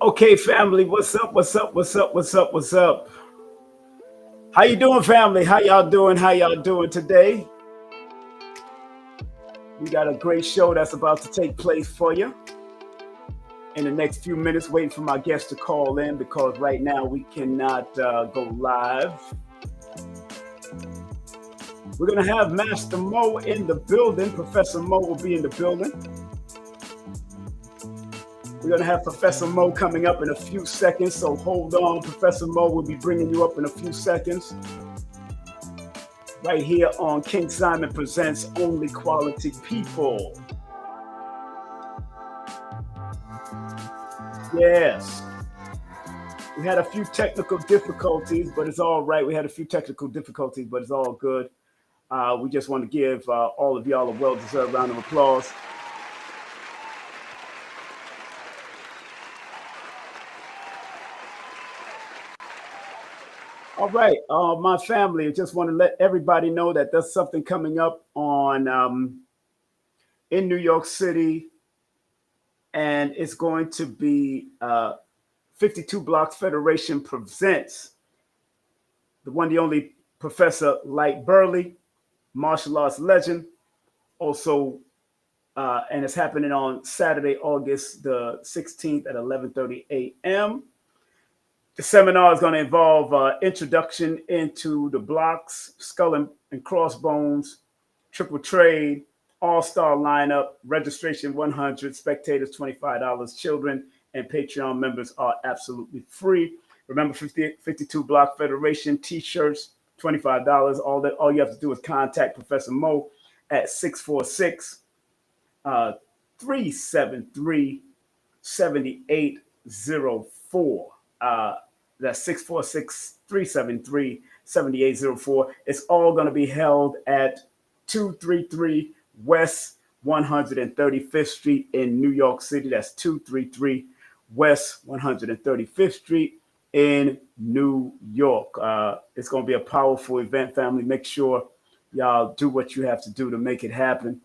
Okay, family, what's up? What's up? What's up? What's up? What's up? How you doing, family? How y'all doing? How y'all doing today? We got a great show that's about to take place for you in the next few minutes. Waiting for my guests to call in because right now we cannot go live. We're gonna have Master Mo in the building. Professor Mo will be in the building. We're going to have Professor Mo coming up in a few seconds, so hold on. Professor Mo will be bringing you up in a few seconds. Right here on King Simon Presents Only Quality People. Yes. We had a few technical difficulties, but it's all right. We had a few technical difficulties, but it's all good. We just want to give all of y'all a well-deserved round of applause. All right, my family, I just want to let everybody know that there's something coming up on in New York City, and it's going to be 52 Blocks Federation presents the one, the only Professor Light Burley, martial arts legend, also, and it's happening on Saturday, August the 16th at 11:30 a.m. The seminar is going to involve introduction into the blocks, skull and crossbones, triple trade, all-star lineup, registration 100, spectators $25, children and Patreon members are absolutely free. Remember, 52 Block Federation t-shirts, $25. All you have to do is contact Professor Mo at 646-373-7804. That's 646-373-7804. It's all going to be held at 233 West 135th Street in New York City. That's 233 West 135th Street in New York. It's going to be a powerful event, family. Make sure y'all do what you have to do to make it happen.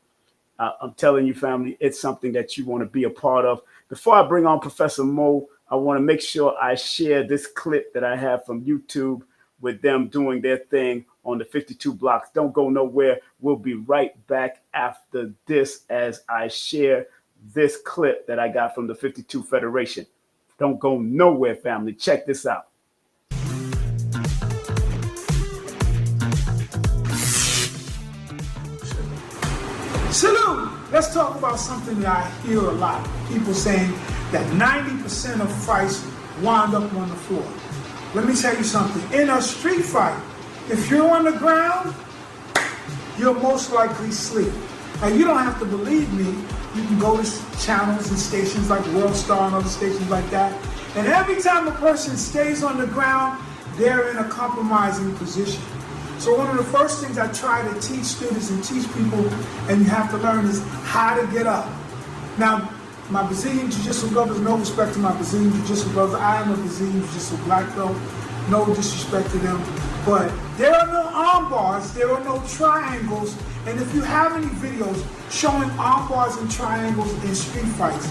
I'm telling you, family, it's something that you want to be a part of. Before I bring on Professor Mo, I want to make sure I share this clip that I have from YouTube with them doing their thing on the 52 blocks. Don't go nowhere. We'll be right back after this as I share this clip that I got from the 52 Federation. Don't go nowhere, family. Check this out. Salute! Let's talk about something that I hear a lot. People saying that 90% of fights wind up on the floor. Let me tell you something. In a street fight, if you're on the ground, you'll most likely sleep. Now, you don't have to believe me. You can go to channels and stations like World Star and other stations like that. And every time a person stays on the ground, they're in a compromising position. So one of the first things I try to teach students and teach people, and you have to learn, is how to get up. Now, my Brazilian Jiu-Jitsu brothers, no respect to my Brazilian Jiu-Jitsu brothers. I am a Brazilian Jiu-Jitsu black belt. No disrespect to them. But there are no arm bars, there are no triangles. And if you have any videos showing arm bars and triangles in street fights,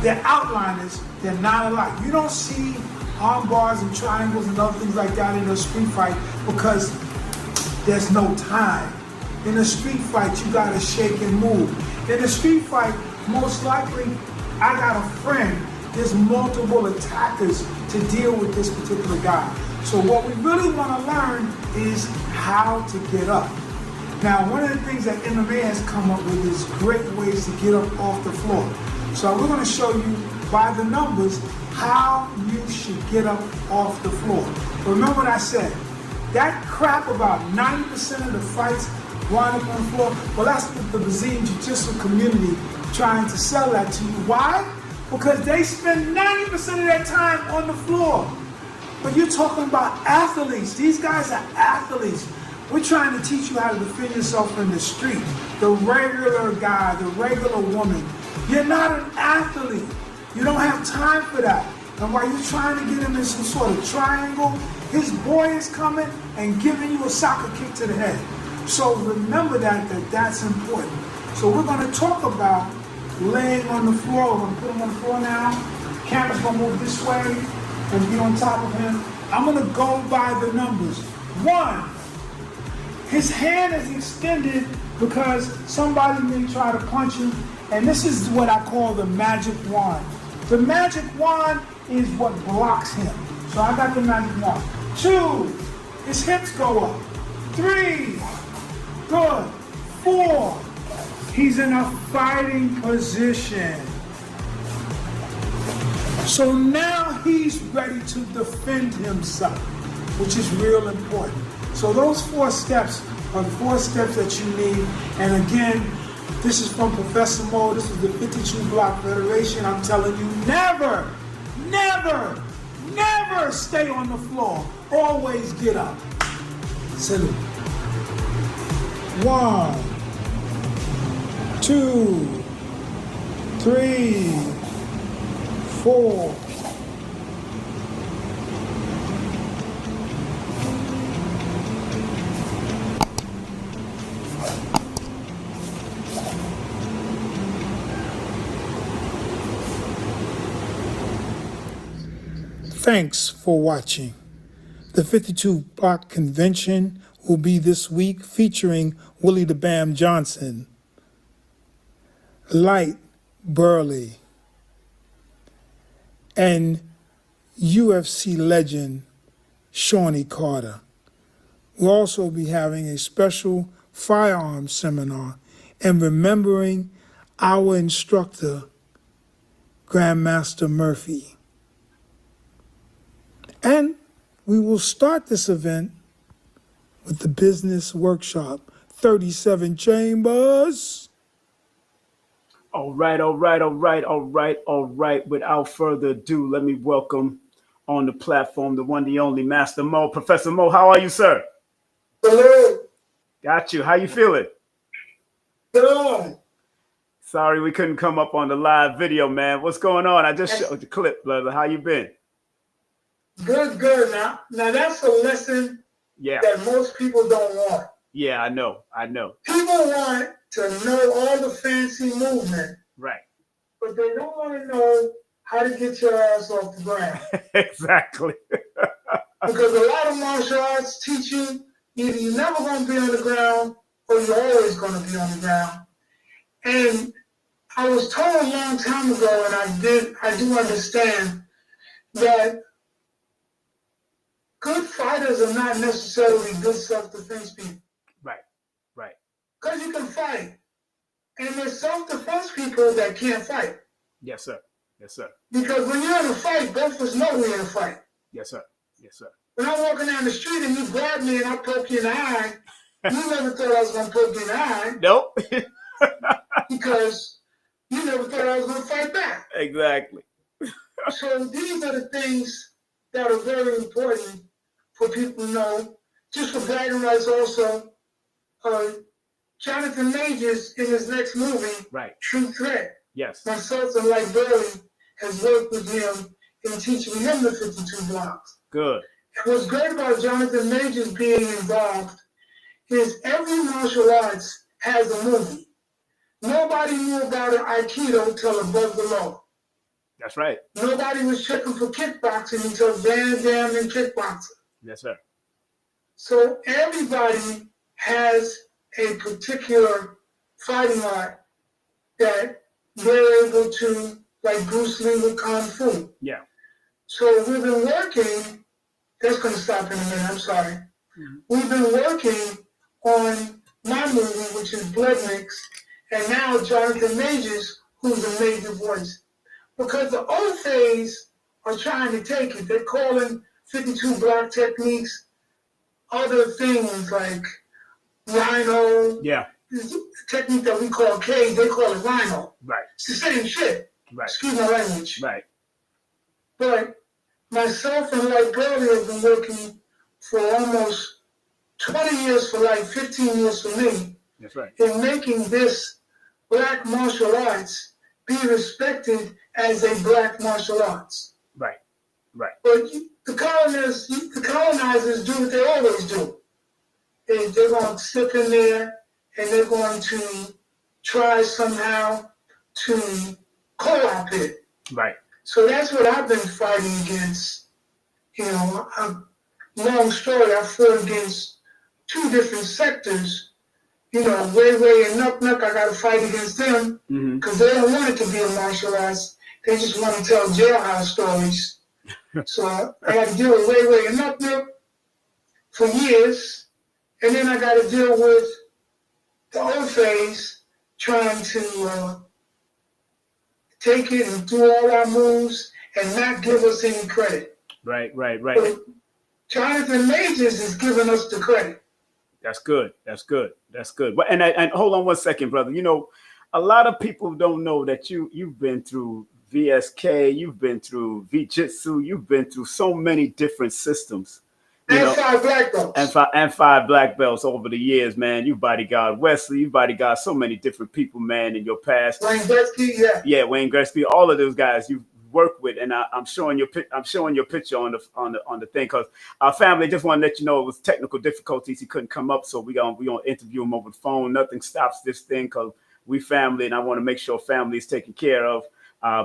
they're outliners, they're not alike. You don't see arm bars and triangles and other things like that in a street fight because there's no time. In a street fight, you gotta shake and move. In a street fight, most likely, I got a friend, there's multiple attackers to deal with this particular guy. So what we really wanna learn is how to get up. Now, one of the things that MMA has come up with is great ways to get up off the floor. So we're gonna show you by the numbers how you should get up off the floor. Remember what I said, that crap about 90% of the fights wind up on the floor, well, that's what the Brazilian Jiu-Jitsu community trying to sell that to you. Why? Because they spend 90% of their time on the floor. But you're talking about athletes. These guys are athletes. We're trying to teach you how to defend yourself in the street. The regular guy, the regular woman. You're not an athlete. You don't have time for that. And while you're trying to get him in some sort of triangle, his boy is coming and giving you a soccer kick to the head. So remember that's important. So we're going to talk about laying on the floor. We're going to put him on the floor now. Camera's going to move this way and be on top of him. I'm going to go by the numbers. 1, his hand is extended because somebody may try to punch him. And this is what I call the magic wand. The magic wand is what blocks him. So I got the magic wand. 2, his hips go up. 3, good. 4, he's in a fighting position. So now he's ready to defend himself, which is real important. So those 4 steps are the 4 steps that you need. And again, this is from Professor Mo. This is the 52 Block Federation. I'm telling you, never, never, never stay on the floor. Always get up. Salute. 1, 2, 3, 4. Thanks for watching. The 52 Block Convention will be this week featuring Willie the Bam Johnson, Light Burley, and UFC legend Shawnee Carter. We'll also be having a special firearms seminar and remembering our instructor, Grandmaster Murphy. And we will start this event with the business workshop, 37 Chambers. All right. Without further ado, let me welcome on the platform the one, the only Master Mo. Professor Mo, how are you, sir? Hello. Got you. How you feeling? Good. Sorry we couldn't come up on the live video, man. What's going on? I just showed the clip, brother. How you been? Good, good. Now that's a lesson Yeah. that most people don't want. Yeah, I know. People want to know all the fancy movement, Right. but they don't want to know how to get your ass off the ground. Exactly. Because a lot of martial arts teach you either you're never going to be on the ground or you're always going to be on the ground. And I was told a long time ago, and I do understand that good fighters are not necessarily good self-defense people. Right. Right. Because you can fight. And there's self-defense people that can't fight. Yes, sir. Yes, sir. Because when you're in a fight, both of us know we're in a fight. Yes, sir. Yes, sir. When I'm walking down the street and you grab me and I poke you in the eye, you never thought I was going to poke you in the eye. Nope. Because you never thought I was going to fight back. Exactly. So these are the things that are very important for people to know. Just for bragging rights also, Jonathan Majors in his next movie, Right. True Threat. Yes. Myself and Like Burley has worked with him in teaching him the 52 blocks. Good. What's great about Jonathan Majors being involved is every martial arts has a movie. Nobody knew about an Aikido till above the law. That's right. Nobody was checking for kickboxing until Van Damme and kickboxing. Yes, sir. So everybody has a particular fighting art that they're able to, like Bruce Lee with Kung Fu. Yeah. So we've been working, that's going to stop in a minute, I'm sorry. Mm-hmm. We've been working on my movie, which is Blood Mix, and now Jonathan Majors, who's a major voice. Because the old phase are trying to take it. They're calling 52 block techniques other things like Rhino. Yeah. The technique that we call K, they call it Rhino. Right. It's the same shit. Right. Excuse my language. Right. But myself and Like Burley have been working for almost 20 years for like 15 years for me. That's right. In making this black martial arts be respected as a black martial arts. Right. Right. But the colonizers do what they always do. They're going to slip in there and they're going to try somehow to co-opt it. Right. So that's what I've been fighting against. You know, long story, I fought against two different sectors. You know, Way and Nuck, I got to fight against them because they don't want it to be a martial arts. They just want to tell jailhouse stories. So I got to deal with Way and Nuck for years. And then I got to deal with the old phase, trying to take it and do all our moves and not give us any credit. Right. But Jonathan Majors is giving us the credit. That's good. But and hold on one second, brother. You know, a lot of people don't know that you've been through VSK, you've been through V-Jitsu, you've been through so many different systems. And 5 black belts. And 5 black belts over the years, man. You bodyguard Wesley, you bodyguard so many different people, man, in your past. Wayne Gretzky, yeah. Yeah, Wayne Gretzky, all of those guys you work with, and I'm showing your picture on the thing because our family just want to let you know it was technical difficulties. He couldn't come up, so we gonna interview him over the phone. Nothing stops this thing because we family, and I want to make sure family is taken care of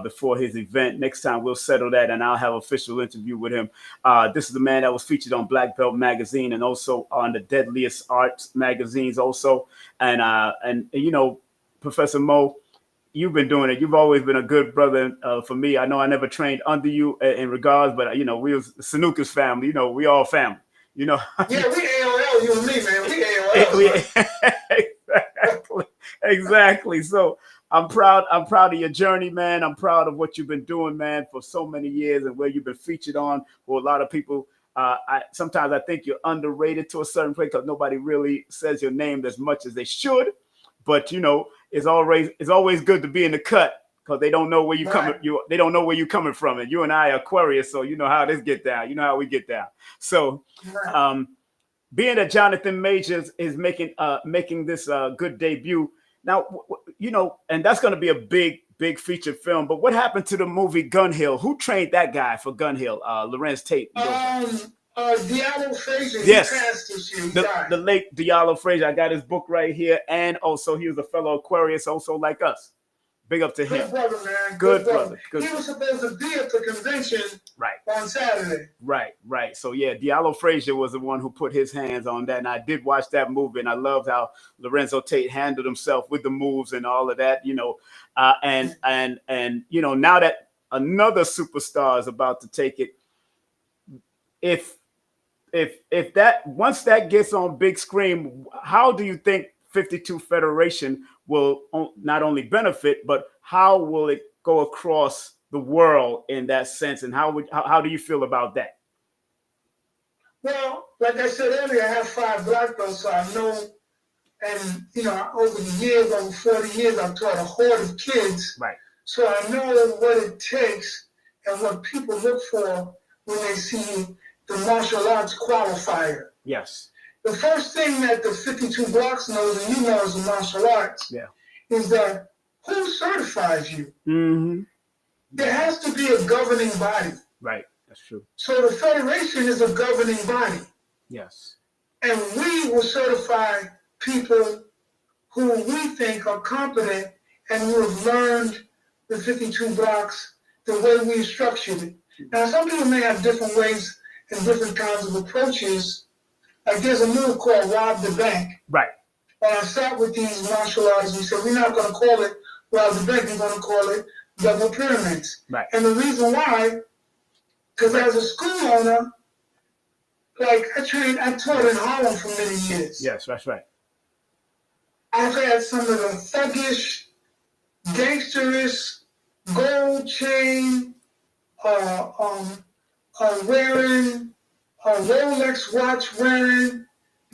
before his event. Next time we'll settle that, and I'll have an official interview with him. This is the man that was featured on Black Belt magazine and also on the Deadliest Arts magazines also. And you know, Professor Mo, you've been doing it. You've always been a good brother for me. I know I never trained under you in regards, but you know, we was Sanuka's family. You know, we all family. You know. Yeah, we AOL, you and me, man. We AOL. Exactly. So I'm proud of your journey, man. I'm proud of what you've been doing, man, for so many years and where you've been featured on for a lot of people. Sometimes I think you're underrated to a certain point because nobody really says your name as much as they should. But you know, it's always good to be in the cut because they don't know where you coming. They don't know where you're coming from, and you and I are Aquarius, so you know how this get down. You know how we get down. So, being that Jonathan Majors is making this good debut now, you know, and that's going to be a big big feature film. But what happened to the movie Gun Hill? Who trained that guy for Gun Hill? Lorenz Tate. Diallo Frazier. Yes. He passed this year. He The died. late Diallo Frazier. I got his book right here. And also he was a fellow Aquarius, also like us. Big up to him. Good brother, man. Good brother. He was supposed to be at the convention on Saturday. Right. So yeah, Diallo Frazier was the one who put his hands on that. And I did watch that movie, and I loved how Lorenzo Tate handled himself with the moves and all of that, and now that another superstar is about to take it, if that, once that gets on big screen, how do you think 52 Federation will not only benefit, but how will it go across the world in that sense? And how do you feel about that? Well, like I said earlier, I have 5 black belts, so I know, and over the years, over 40 years, I've taught a horde of kids. Right. So I know what it takes and what people look for when they see the martial arts qualifier. Yes. The first thing that the 52 blocks knows, and you know as a martial arts, is that who certifies you? Mm-hmm. There has to be a governing body. Right, that's true. So the Federation is a governing body. Yes. And we will certify people who we think are competent and who have learned the 52 blocks the way we structured it. Now, some people may have different ways and different kinds of approaches. Like there's a move called Rob the Bank. Right. And I sat with these martial artists and we said, we're not going to call it Rob the Bank, we're going to call it double pyramids. Right. And the reason why, because as a school owner, like I taught in Harlem for many years. Yes, that's right. I've had some of the thuggish, gangsterish, gold chain, wearing, Rolex watch wearing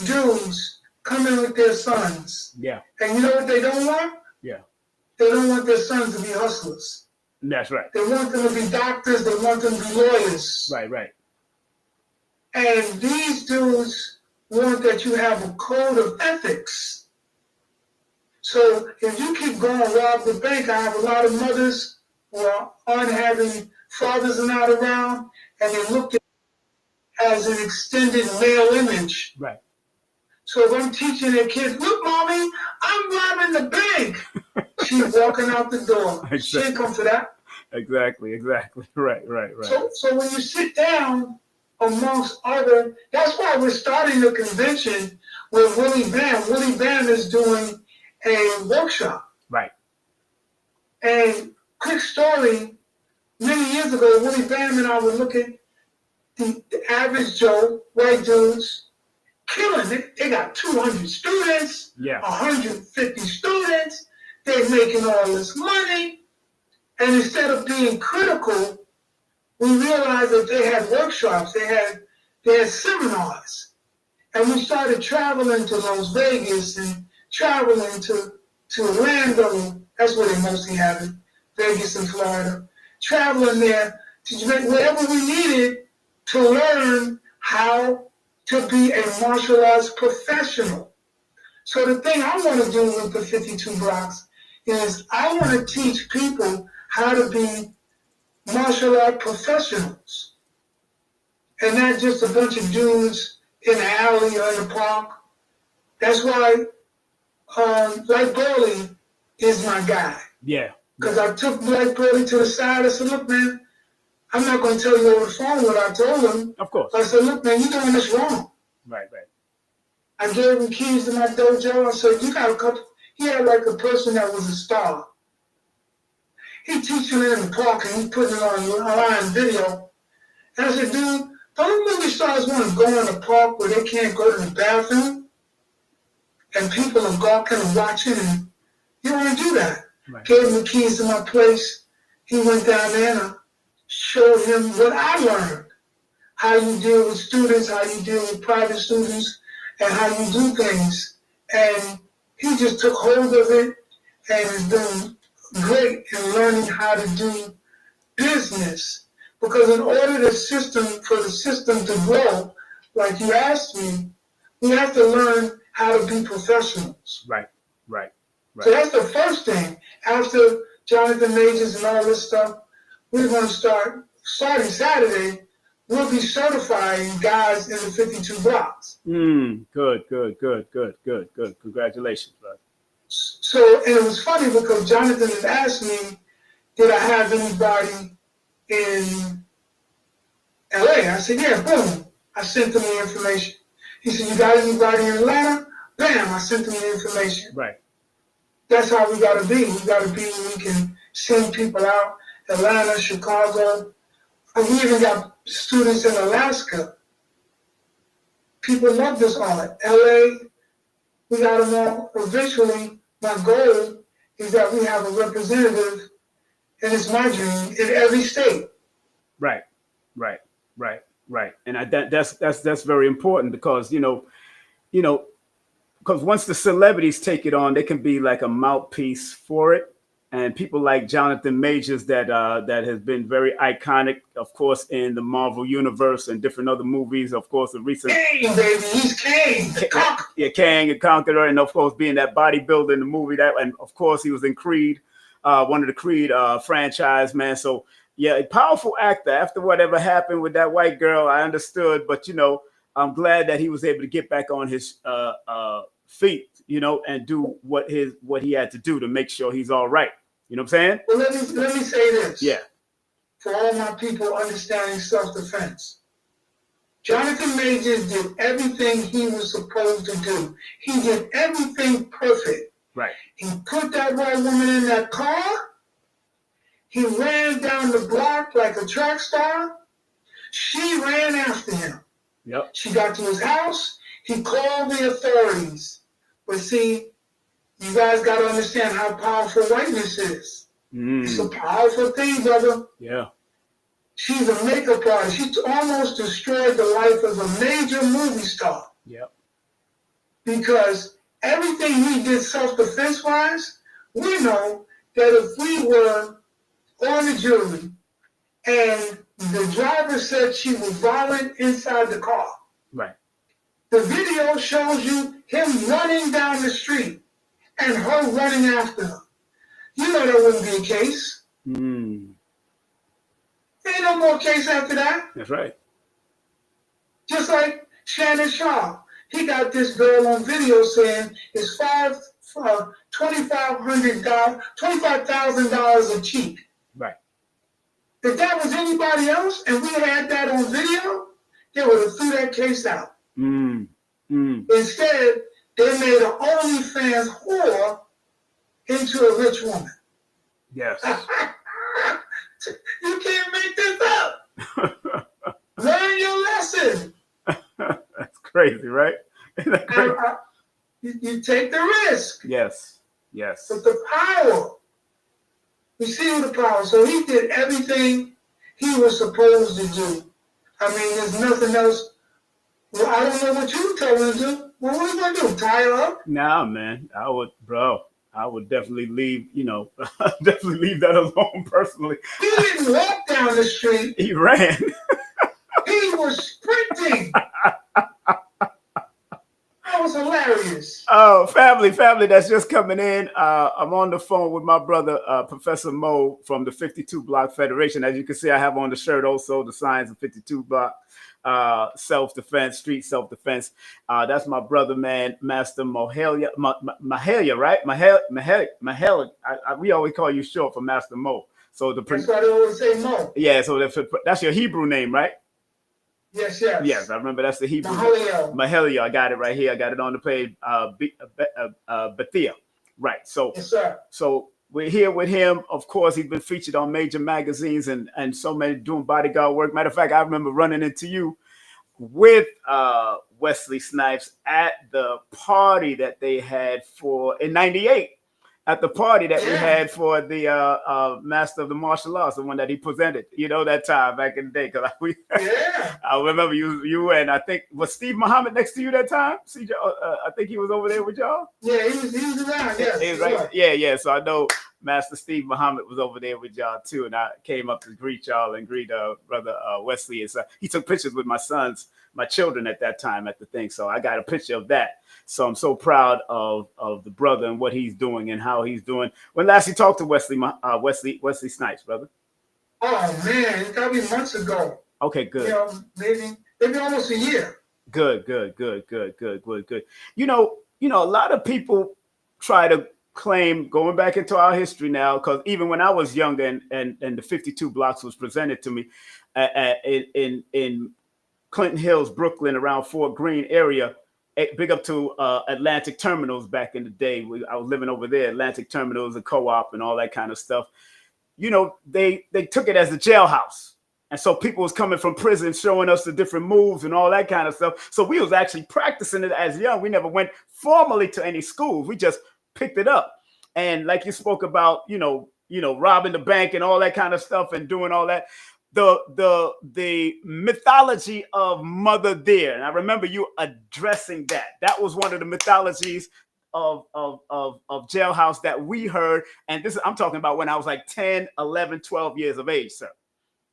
dudes coming with their sons. Yeah. And you know what they don't want? Yeah. They don't want their sons to be hustlers. That's right. They want them to be doctors. They want them to be lawyers. Right. And these dudes want that you have a code of ethics. So if you keep going rob the bank, I have a lot of mothers who aren't having fathers are not around, and they look at it as an extended male image. Right. So if I'm teaching their kids, look, mommy, I'm robbing the bank. She's walking out the door. Exactly. She ain't come for that. Exactly. Right. So when you sit down amongst other, that's why we're starting the convention with Willie Bam. Willie Bam is doing a workshop. Right. And quick story, many years ago, Willie Bam and I were looking the average Joe, white dudes, killing it. They got 200 students, 150 students. They're making all this money. And instead of being critical, we realized that they had workshops, they had seminars. And we started traveling to Las Vegas and traveling to Orlando. That's where they mostly have it, Vegas and Florida. Traveling there to make wherever we needed to learn how to be a martial arts professional. So the thing I want to do with the 52 blocks is I want to teach people how to be martial art professionals. And not just a bunch of dudes in the alley or in the park. That's why Black Burley is my guy. Yeah. Because I took Black Burley to the side. I said, look, man, I'm not going to tell you over the phone what I told him. Of course. I said, look, man, you're doing this wrong. Right. I gave him keys to my dojo. I said, you got a couple. He had like a person that was a star. He teaching it in the park and he putting it on online video. And I said, dude, don't movie stars want to go in the park where they can't go to the bathroom? And people are gawking and watching, and you don't want to do that. Right. Gave him the keys to my place. He went down there and I showed him what I learned. How you deal with students, how you deal with private students, and how you do things. And he just took hold of it and is doing great in learning how to do business. Because in order for the system to grow, like you asked me, we have to learn how to be professionals. Right. So that's the first thing. After Jonathan Majors and all this stuff. We're going to starting Saturday, we'll be certifying guys in the 52 blocks. Good. Congratulations, brother. So, and it was funny because Jonathan had asked me, did I have anybody in LA? I said, yeah, boom. I sent him the information. He said, you got anybody in Atlanta? Bam, I sent him the information. Right. That's how we got to be. We got to be where we can send people out. Atlanta, Chicago. And we even got students in Alaska. People love this art. LA, we got them all. Eventually, my goal is that we have a representative, and it's my dream, in every state. Right. And that's very important because because once the celebrities take it on, they can be like a mouthpiece for it. And people like Jonathan Majors that has been very iconic, of course, in the Marvel universe and different other movies. Of course, the recent Kang, baby, he's Kang, the Conqueror. Yeah, Kang and Conqueror, and of course, being that bodybuilder in the movie and of course, he was in Creed, one of the Creed franchise, man. So yeah, a powerful actor. After whatever happened with that white girl, I understood, but I'm glad that he was able to get back on his feet, and do what he had to do to make sure he's all right. You know what I'm saying? Well, let me say this. Yeah. For all my people understanding self-defense, Jonathan Majors did everything he was supposed to do. He did everything perfect. Right. He put that white woman in that car. He ran down the block like a track star. She ran after him. Yep. She got to his house. He called the authorities. But see, you guys got to understand how powerful whiteness is. It's a powerful thing, brother. Yeah. She's a makeup artist. She almost destroyed the life of a major movie star. Yep. Because everything he did self-defense wise, we know that if we were on the jury and the driver said she was violent inside the car, right, the video shows you him running down the street and her running after her. You know that wouldn't be a case. There ain't no more case after that. That's right. Just like Shannon Sharp. He got this girl on video saying it's $25,000 a cheat. Right. If that was anybody else and we had that on video, they would have threw that case out. Instead, they made an OnlyFans whore into a rich woman. Yes. You can't make this up. Learn your lesson. That's crazy, right? Isn't that crazy? You take the risk. Yes. But the power. You see the power. So he did everything he was supposed to do. I mean, there's nothing else. Well, I don't know what you told him to do. Well, what are you going to do? Tie her up? Nah, man. I would definitely leave, definitely leave that alone personally. He didn't walk down the street. He ran. He was sprinting. That was hilarious. Oh, family that's just coming in. I'm on the phone with my brother, Professor Mo from the 52 Block Federation. As you can see, I have on the shirt also the signs of 52 Block self-defense, street self-defense. That's my brother, man, Master Mahaliel, right? Mahaliel. We always call you short for Master Mo. So that's why they always say Mo. Yeah, so that's your Hebrew name, right? Yes. Yes, I remember that's the Hebrew. Mahaliel. I got it right here. I got it on the page. Bethea. Right. So, yes, sir. So we're here with him. Of course, he's been featured on major magazines and so many doing bodyguard work. Matter of fact, I remember running into you with Wesley Snipes at the party that they had in '98. At the party that we had for the Master of the Martial Arts, the one that he presented, that time back in the day. I remember you and I think was Steve Muhammad next to you that time. CJ, I think he was over there with y'all. Yeah, he was around. Yes, he was right. Yeah. So I know Master Steve Muhammad was over there with y'all too, and I came up to greet y'all and greet brother Wesley. He took pictures with my children at that time at the thing, so I got a picture of that. So I'm so proud of the brother and what he's doing and how he's doing. When last you talked to Wesley Snipes, brother? Oh man, it's gotta be months ago. Okay, good. You know, maybe almost a year. Good. You know, a lot of people try to claim, going back into our history now, because even when I was younger and the 52 blocks was presented to me in Clinton Hills, Brooklyn, around Fort Greene area, big up to Atlantic Terminals back in the day. I was living over there, Atlantic Terminals, a co-op and all that kind of stuff. You know, they took it as a jailhouse. And so people was coming from prison showing us the different moves and all that kind of stuff. So we was actually practicing it as young. We never went formally to any schools. We just picked it up. And like you spoke about, you know, robbing the bank and all that kind of stuff and doing all that. The mythology of Mother Dear. And I remember you addressing that. That was one of the mythologies of jailhouse that we heard. And I'm talking about when I was like 10, 11, 12 years of age, sir.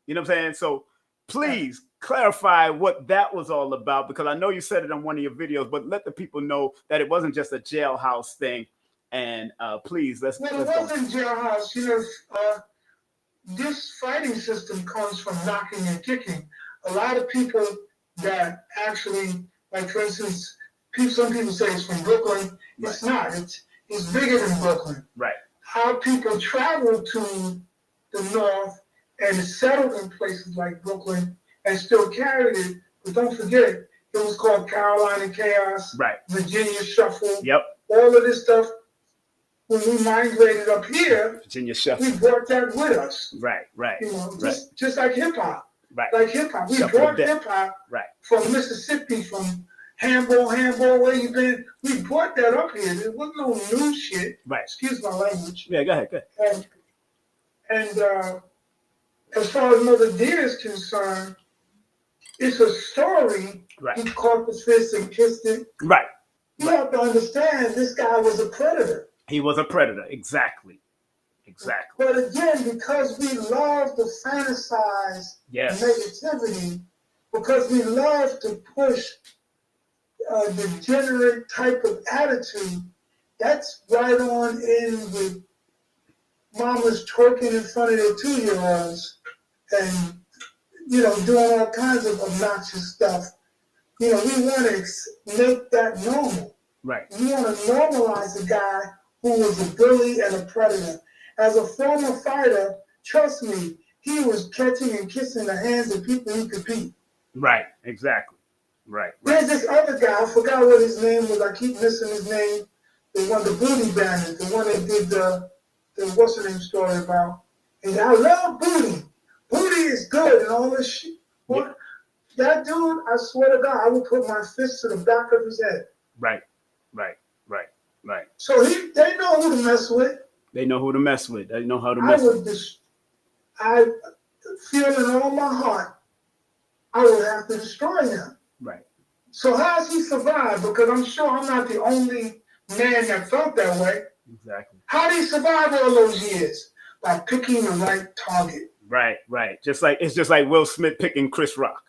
You know what I'm saying? So please clarify what that was all about, because I know you said it on one of your videos, but let the people know that it wasn't just a jailhouse thing. And please, let's it wasn't jailhouse. You know, this fighting system comes from knocking and kicking. A lot of people that actually, like for instance, some people say it's from Brooklyn. It's not. It's bigger than Brooklyn. Right. How people travel to the north and settled in places like Brooklyn and still carried it. But don't forget, it was called Carolina Chaos, right? Virginia Shuffle. Yep. All of this stuff. When we migrated up here, Virginia Shuffle, we brought that with us. Right. You know, just like hip hop. Right. Like hip hop. We Shuffle brought hip hop from Mississippi, from handball, where you been? We brought that up here. There wasn't no new shit. Right. Excuse my language. Yeah, go ahead. And as far as Mother Dear is concerned, it's a story. Right. He caught the fist and kissed it. Right. You have to understand, this guy was a predator. He was a predator. Exactly. But again, because we love to fantasize negativity, because we love to push degenerate type of attitude, that's right on in with mamas twerking in front of their 2-year-olds and, you know, doing all kinds of obnoxious stuff. You know, we want to make that normal. Right. We want to normalize a guy who was a bully and a predator. As a former fighter, trust me, he was catching and kissing the hands of people he could beat. Right, exactly. Right. There's this other guy, I forgot what his name was, I keep missing his name. The one, the Booty Bandit, the one that did the what's the name story about. And I love Booty. Booty is good and all this shit. What? That dude, I swear to God, I would put my fist to the back of his head. Right. So they know who to mess with. They know who to mess with. They know how to mess with. I feel in all my heart, I would have to destroy him. Right. So how has he survived? Because I'm sure I'm not the only man that felt that way. Exactly. How did he survive all those years? By picking the right target. Right. It's just like Will Smith picking Chris Rock.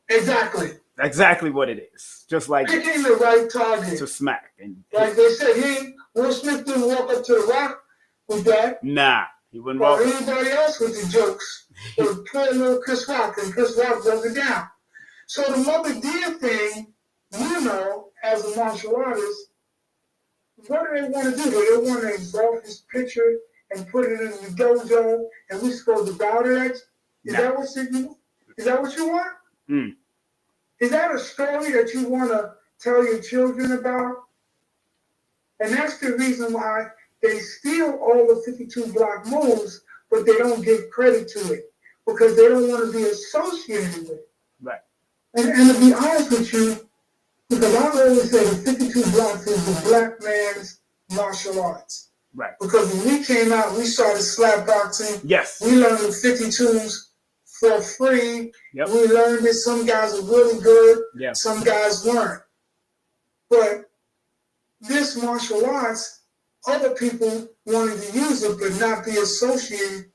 Exactly what it is. Just like picking the right target to smack. And like they said, Will Smith didn't walk up to the Rock with that. Nah, he wouldn't walk. Or anybody else with the jokes. It was poor little Chris Rock, and Chris Rock dumped it down. So the Mother Dear thing, you know, as a martial artist, what do they want to do? Do they want to exalt his picture and put it in the dojo, and we're supposed to bow to that? Is that what you want? Mm. Is that a story that you want to tell your children about? And that's the reason why they steal all the 52 block moves, but they don't give credit to it because they don't want to be associated with it. Right. And to be honest with you, because I always say the 52 blocks is the black man's martial arts. Right. Because when we came out, we started slap boxing. Yes. We learned the 52s for free. Yep. We learned that some guys were really good. Yeah. Some guys weren't. But this martial arts other people wanted to use it but not be associated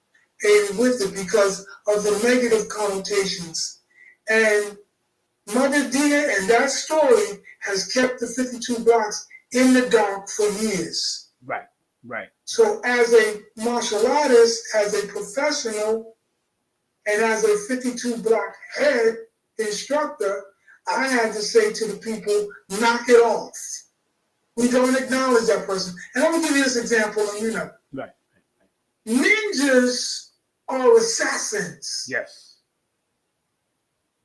with it because of the negative connotations. And Mother Dia and that story has kept the 52 blocks in the dark for years. Right, right. So as a martial artist, as a professional, and as a 52 block head instructor, I had to say to the people, knock it off. We don't acknowledge that person. And I'm going to give you this example, and you know. Right. Ninjas are assassins. Yes.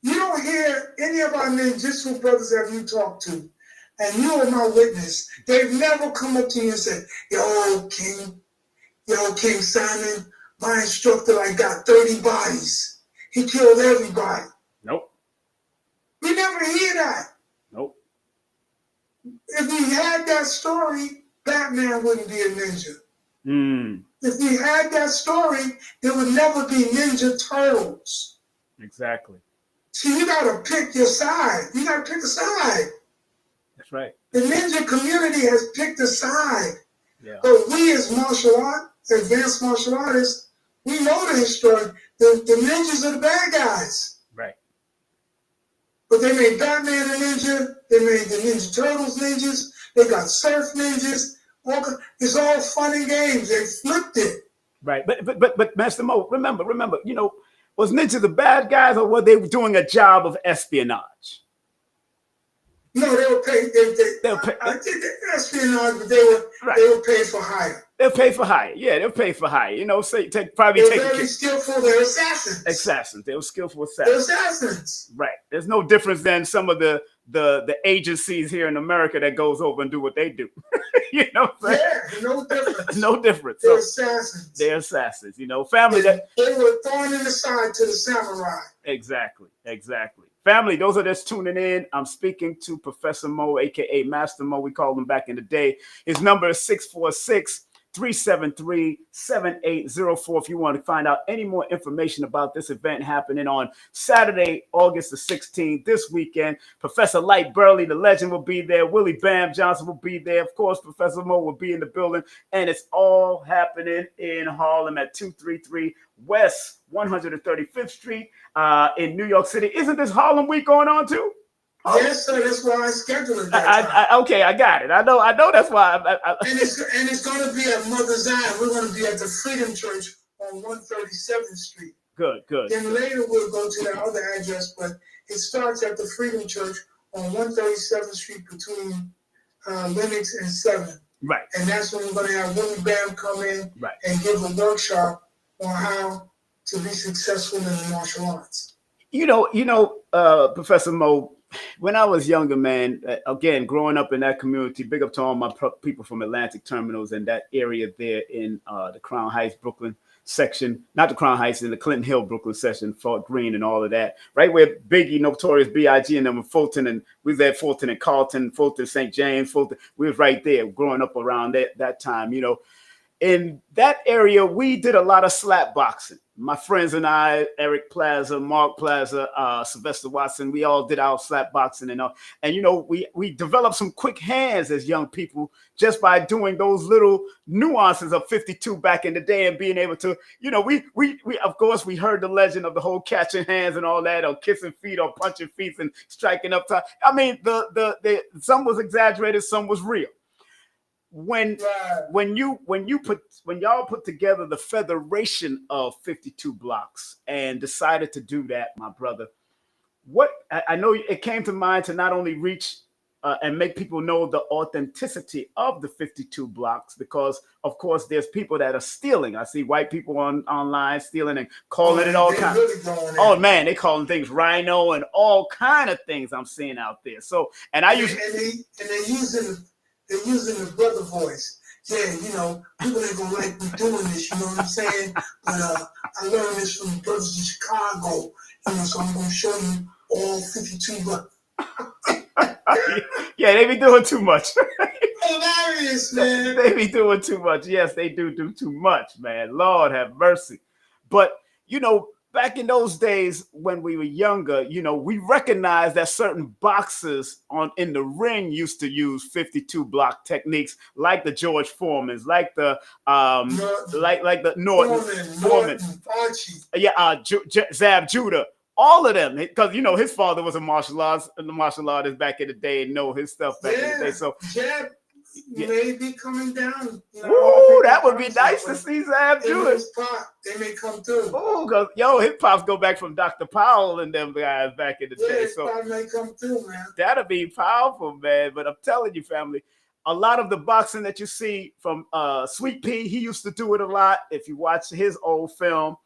You don't hear any of our ninjutsu brothers that you talk to, and you are my witness. They've never come up to you and said, yo, King Simon, my instructor, I got 30 bodies. He killed everybody. Nope. We never hear that. Nope. If we had that story, Batman wouldn't be a ninja. If we had that story, there would never be Ninja Turtles. Exactly. See, you got to pick your side. You got to pick a side. That's right. The ninja community has picked a side. Yeah. But we as advanced martial artists, we know the history. The ninjas are the bad guys. Right. But they made Batman a ninja. They made the Ninja Turtles ninjas. They got surf ninjas. It's all fun and games. They flipped it. Right. But Master Mo, remember, you know, was ninja the bad guys or were they doing a job of espionage? No, they were paid. I think they espionage, but they were paid for hire. They'll pay for hire. Yeah, they'll pay for hire. You know, say They're very skillful. They're assassins. Assassins. They were skillful They're assassins. assassins. Right. There's no difference than some of the agencies here in America that goes over and do what they do. You know what I'm saying? Yeah, no difference. No difference. They're So, assassins. they're assassins. You know, family that they were thorn in the side to the samurai. Exactly. Family, those are just tuning in. I'm speaking to Professor Mo, aka Master Mo. We called him back in the day. His number is 646-373-7804. If you want to find out any more information about this event happening on Saturday, August the 16th, this weekend, Professor Light Burley, the legend, will be there. Willie Bam Johnson will be there. Of course, Professor Mo will be in the building. And it's all happening in Harlem at 233 West 135th Street in New York City. Isn't this Harlem Week going on too? Yes, sir. That's why I scheduled it. Okay, I got it. I know. That's why. And it's going to be at Mother Zion. We're going to be at the Freedom Church on 137th Street. Good. Then later we'll go to the other address, but it starts at the Freedom Church on 137th Street between Lenox and 7th. Right. And that's when we're going to have Willie Bam come in right. and give a workshop on how to be successful in the martial arts. You know, Professor Mo, when I was younger, man, again, growing up in that community, big up to all my people from Atlantic Terminals and that area there in the Crown Heights, Brooklyn section, not the Crown Heights, in the Clinton Hill, Brooklyn section, Fort Greene and all of that, right where Biggie, Notorious B.I.G. and them were Fulton, and we was at Fulton and Carlton, Fulton, St. James, Fulton. We was right there growing up around that time, you know. In that area, we did a lot of slap boxing. My friends and I, Eric Plaza, Mark Plaza, Sylvester Watson, we all did our slap boxing and all. And, you know, we developed some quick hands as young people just by doing those little nuances of 52 back in the day and being able to, you know, we of course, we heard the legend of the whole catching hands and all that, or kissing feet or punching feet and striking up top. I mean, the some was exaggerated, some was real. When y'all put together the Federation of 52 Blocks and decided to do that, my brother, what I know it came to mind to not only reach and make people know the authenticity of the 52 blocks, because of course there's people that are stealing. I see white people online stealing and calling it all kinds. Really oh man, they calling things rhino and all kind of things I'm seeing out there. So and I usually they're using the brother voice. Yeah, you know, people ain't gonna like me doing this, you know what I'm saying? But I learned this from the brothers in Chicago, you know, so I'm gonna show you all 52 bucks. Yeah, they be doing too much. Hilarious, man. They be doing too much. Yes, they do too much, man. Lord have mercy. But, you know, back in those days when we were younger, you know, we recognized that certain boxers in the ring used to use 52 block techniques, like the George Foremans, like the like the Norton, Archie. Zab Judah, all of them, because you know his father was a martial artist back in the day, and know his stuff back in the day. So Jab may be coming down. You know, ooh, that would be nice to see Zab Judah. They may come through. Oh, because his pops go back from Dr. Powell and them guys back in the day. So his may come through, man. That'll be powerful, man. But I'm telling you, family, a lot of the boxing that you see from Sweet Pea, he used to do it a lot. If you watch his old film,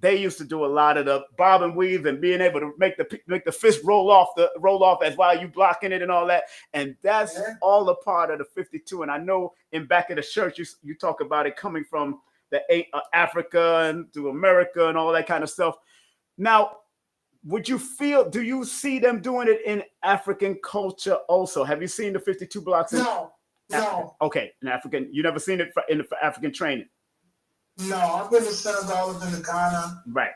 they used to do a lot of the bob and weave and being able to make the fist roll off as while you blocking it and all that. And that's all a part of the 52. And I know in back of the church, you talk about it coming from the Africa and to America and all that kind of stuff. Now, do you see them doing it in African culture also? Have you seen the 52 blocks? No. Okay, in African, you never seen it in the African training? No, I've been to Senegal, I've been to Ghana. Right.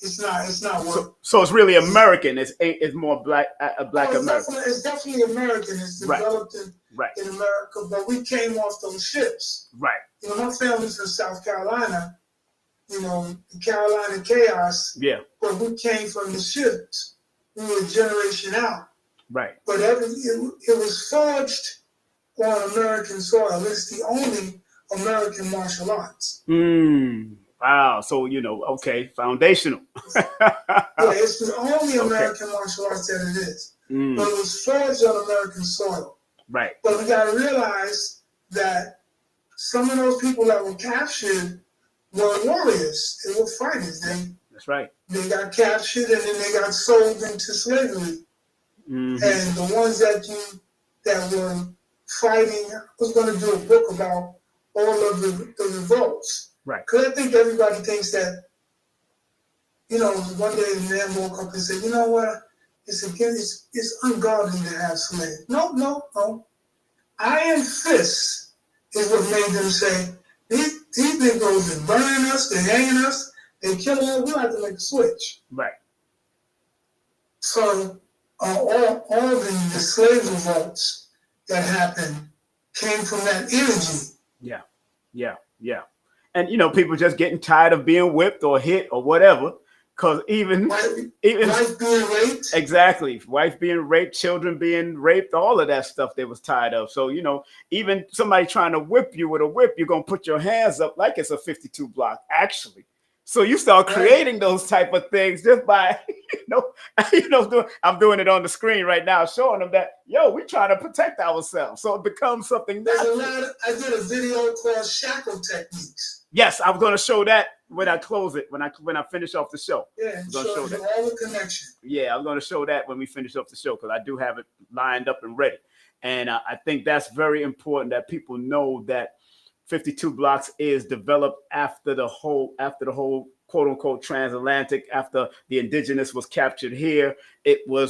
It's not work. So it's really American. It's more black American. It's definitely American. It's developed in America, but we came off those ships. Right. You know, my family's from South Carolina. You know, the Carolina chaos. Yeah. But we came from the ships. We were a generation out. Right. But it was forged on American soil. It's the only American martial arts. Wow. So, you know, okay, foundational. It's the only American martial arts that it is. But it was forged on American soil. Right. But we got to realize that some of those people that were captured were warriors. They were fighters. That's right. They got captured and then they got sold into slavery. And the ones that were fighting, I was going to do a book about all of the revolts. Right. Because I think everybody thinks that, you know, one day the man woke up and said, you know what? It's ungodly to have slaves. No. Iron fists is what made them say, these Negroes are burning us, they're hanging us, they're killing us, we'll have to make a switch. Right. So all the slave revolts that happened came from that energy. Yeah. And, you know, people just getting tired of being whipped or hit or whatever. Because even wife being raped. Exactly. Wife being raped, children being raped, all of that stuff they was tired of. So, you know, even somebody trying to whip you with a whip, you're going to put your hands up like it's a 52 block, actually. So you start creating those type of things just by, I'm doing it on the screen right now, showing them that, we're trying to protect ourselves. So it becomes something natural. I did a video called Shackle Techniques. Yes, I was going to show that when I close it, when I finish off the show. Yeah, I'm going to show that. All the connection. Yeah, I'm going to show that when we finish off the show because I do have it lined up and ready. And I think that's very important that people know that 52 blocks is developed after the whole quote unquote transatlantic, after the indigenous was captured here. After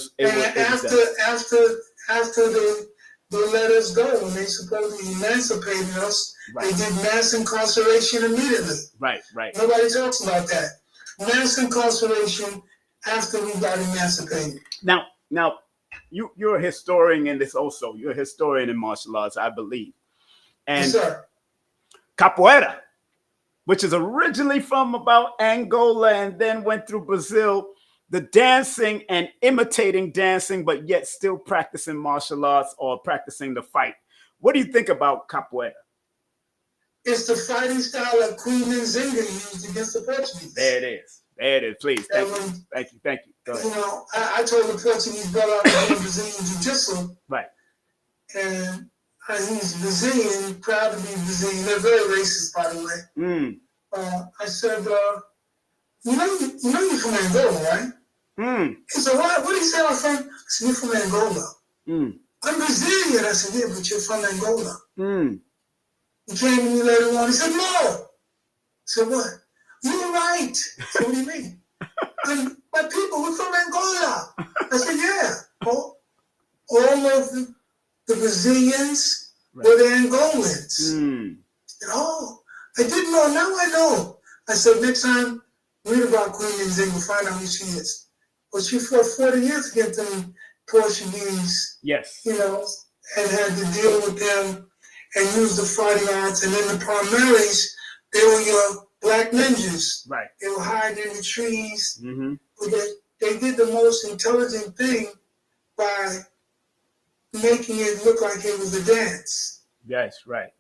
they let us go when they supposedly emancipated us. Right. They did mass incarceration immediately. Right. Nobody talks about that. Mass incarceration after we got emancipated. Now, you're a historian in this also. You're a historian in martial arts, I believe. And yes, sir. Capoeira, which is originally from about Angola and then went through Brazil, the dancing and imitating dancing, but yet still practicing martial arts or practicing the fight. What do you think about Capoeira? It's the fighting style that Queen Nzinga used against the Portuguese. There it is. Please. Thank you. Go ahead. You know, I told the Portuguese brother I was doing Brazilian Jiu-Jitsu. Right. And he's Brazilian, proud to be Brazilian. They're very racist, by the way. I said, you know you're from Angola, right? He said, what did he say I'm from? I said, you're from Angola. I'm Brazilian. I said, yeah, but you're from Angola. He came to me later on. He said, no. I said, what? You're right. I said, what do you mean? My people, we're from Angola. I said, yeah. All of the Brazilians were the Angolans. And, I didn't know. Now I know. I said, next time read about Queen and you'll find out who she is. But she fought 40 years against them Portuguese, Yes. you know, and had to deal with them and use the fighting arts. And then the Palmares, they were your black ninjas. Right. They were hiding in the trees. Mm-hmm. But they did the most intelligent thing by making it look like it was a dance. Yes, right.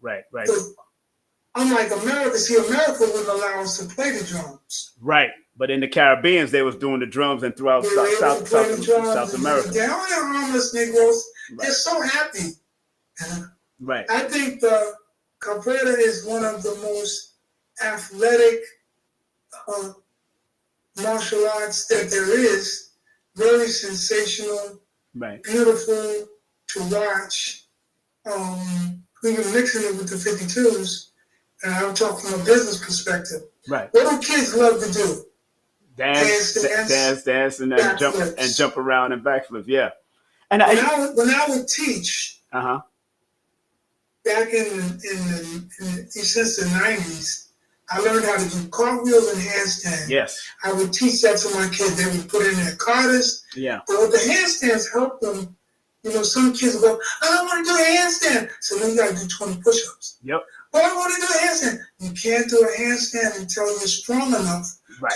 So, unlike America, America wouldn't allow us to play the drums. Right. But in the Caribbean, they was doing the drums and throughout South America. They're all the harmless Negroes. Right. They're so happy. Right. I think the capoeira is one of the most athletic martial arts that there is. Very sensational, right. Beautiful to watch. We were mixing it with the 52s, and I'm talking from a business perspective. Right. What do kids love to do? Dance, and jump around and backflip. Yeah. And when I would teach, back since the 90s, I learned how to do cartwheels and handstands. Yes. I would teach that to my kids. They would put in their quarters. Yeah. But with the handstands helped them. You know, some kids go, I don't want to do a handstand. So then you got to do 20 push-ups. Yep. But I want to do a handstand. You can't do a handstand until you're strong enough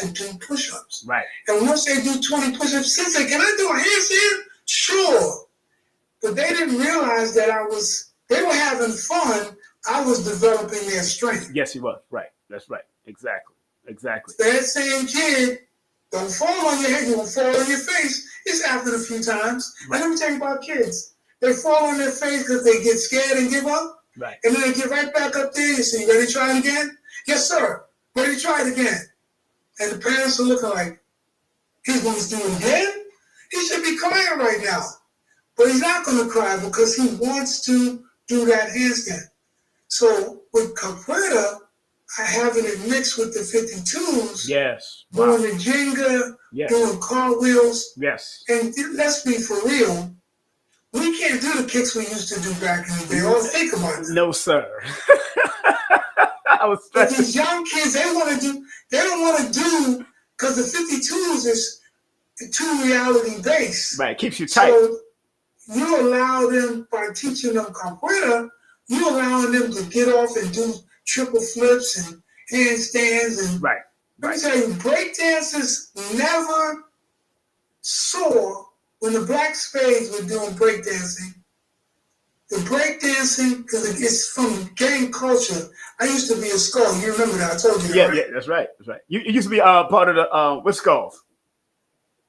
to do push-ups. Right. And once they do 20 push-ups, they say, can I do a handstand? Sure. But they didn't realize that they were having fun. I was developing their strength. Yes, you was. Right. That's right. Exactly. That same kid, don't fall on your head, you won't fall on your face. It's happened a few times. Right. And let me tell you about kids. They fall on their face because they get scared and give up. Right. And then they get right back up there. You say, you ready to try it again? Yes, sir. Ready to try it again. And the parents are looking like, he's going to do it again? He should be crying right now. But he's not going to cry because he wants to do that handstand. So with capoeira, I having it mixed with the 52s. Yes. Doing the Jenga, doing cartwheels. Yes. And let's be for real. We can't do the kicks we used to do back in the day. Oh, think about it. No, sir. I was stressing. But these young kids, they don't want to do, because the 52s is too reality based. Right, keeps you tight. So you allow them, by teaching them capoeira, you allowing them to get off and do triple flips and handstands. And let me tell you, break dancers never saw when the black spades were doing breakdancing. The breakdancing, because it's from gang culture. I used to be a skull. You remember that? I told you that. Yeah, that's right. You used to be part of the what skulls?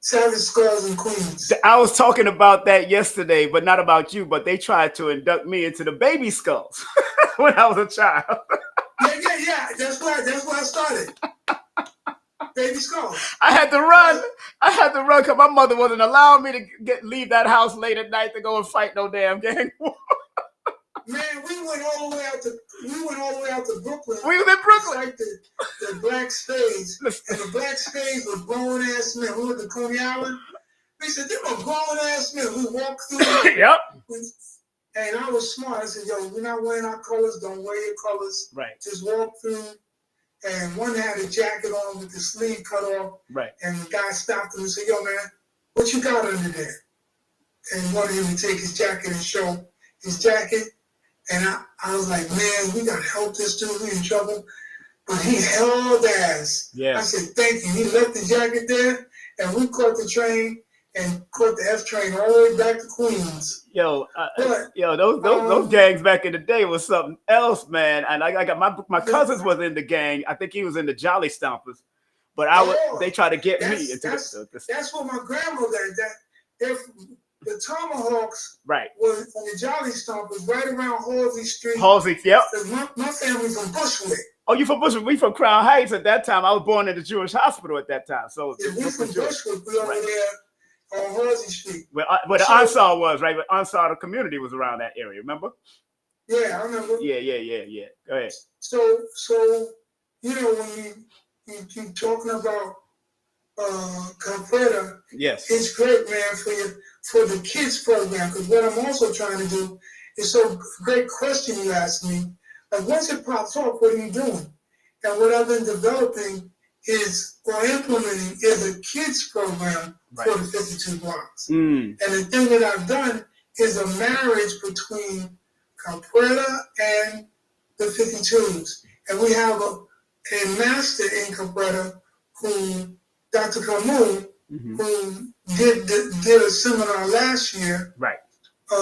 Savage Skulls in Queens. I was talking about that yesterday, but not about you. But they tried to induct me into the baby skulls when I was a child. Yeah. That's why I started. Baby Skulls. I had to run because my mother wasn't allowing me to leave that house late at night to go and fight no damn gang war. Man, we went all the way out to Brooklyn. We was in Brooklyn. Like the black spades. And the black spades were grown ass men. We went to Coney Island. We said, they were grown ass men. We walked through. Yep. And I was smart. I said, yo, we're not wearing our colors. Don't wear your colors. Right. Just walk through. And one had a jacket on with the sleeve cut off. Right. And the guy stopped him and said, yo, man, what you got under there? And wanted him to take his jacket and show his jacket. And I was like, man, we got to help this dude. We're in trouble. But he held ass. Yeah. I said, thank you. He left the jacket there, and we caught the train and caught the F train all the way back to Queens. Those gangs back in the day was something else, man. And I got my cousins was in the gang. I think he was in the Jolly Stompers. But they tried to get me into the That's what my grandmother did. The Tomahawks was on the Jolly Stompers right around Halsey Street. Halsey, yep. My family's from Bushwick. Oh, you from Bushwick? We from Crown Heights at that time. I was born in the Jewish hospital at that time. So we from Bushwick. We over there on Halsey Street. Where the Ansar was, right? Where Ansar, the community was around that area, remember? Yeah, I remember. Yeah. Go ahead. So you know, when you keep talking about capoeira, yes, it's great, man, for the kids program. Because what I'm also trying to do is great question you asked me. Like once it pops off, what are you doing? And what I've been developing or implementing is a kids program for the 52 blocks. And the thing that I've done is a marriage between Capoeira and the 52s. And we have a master in Capoeira who, Dr. Camus, who did a seminar last year. Right.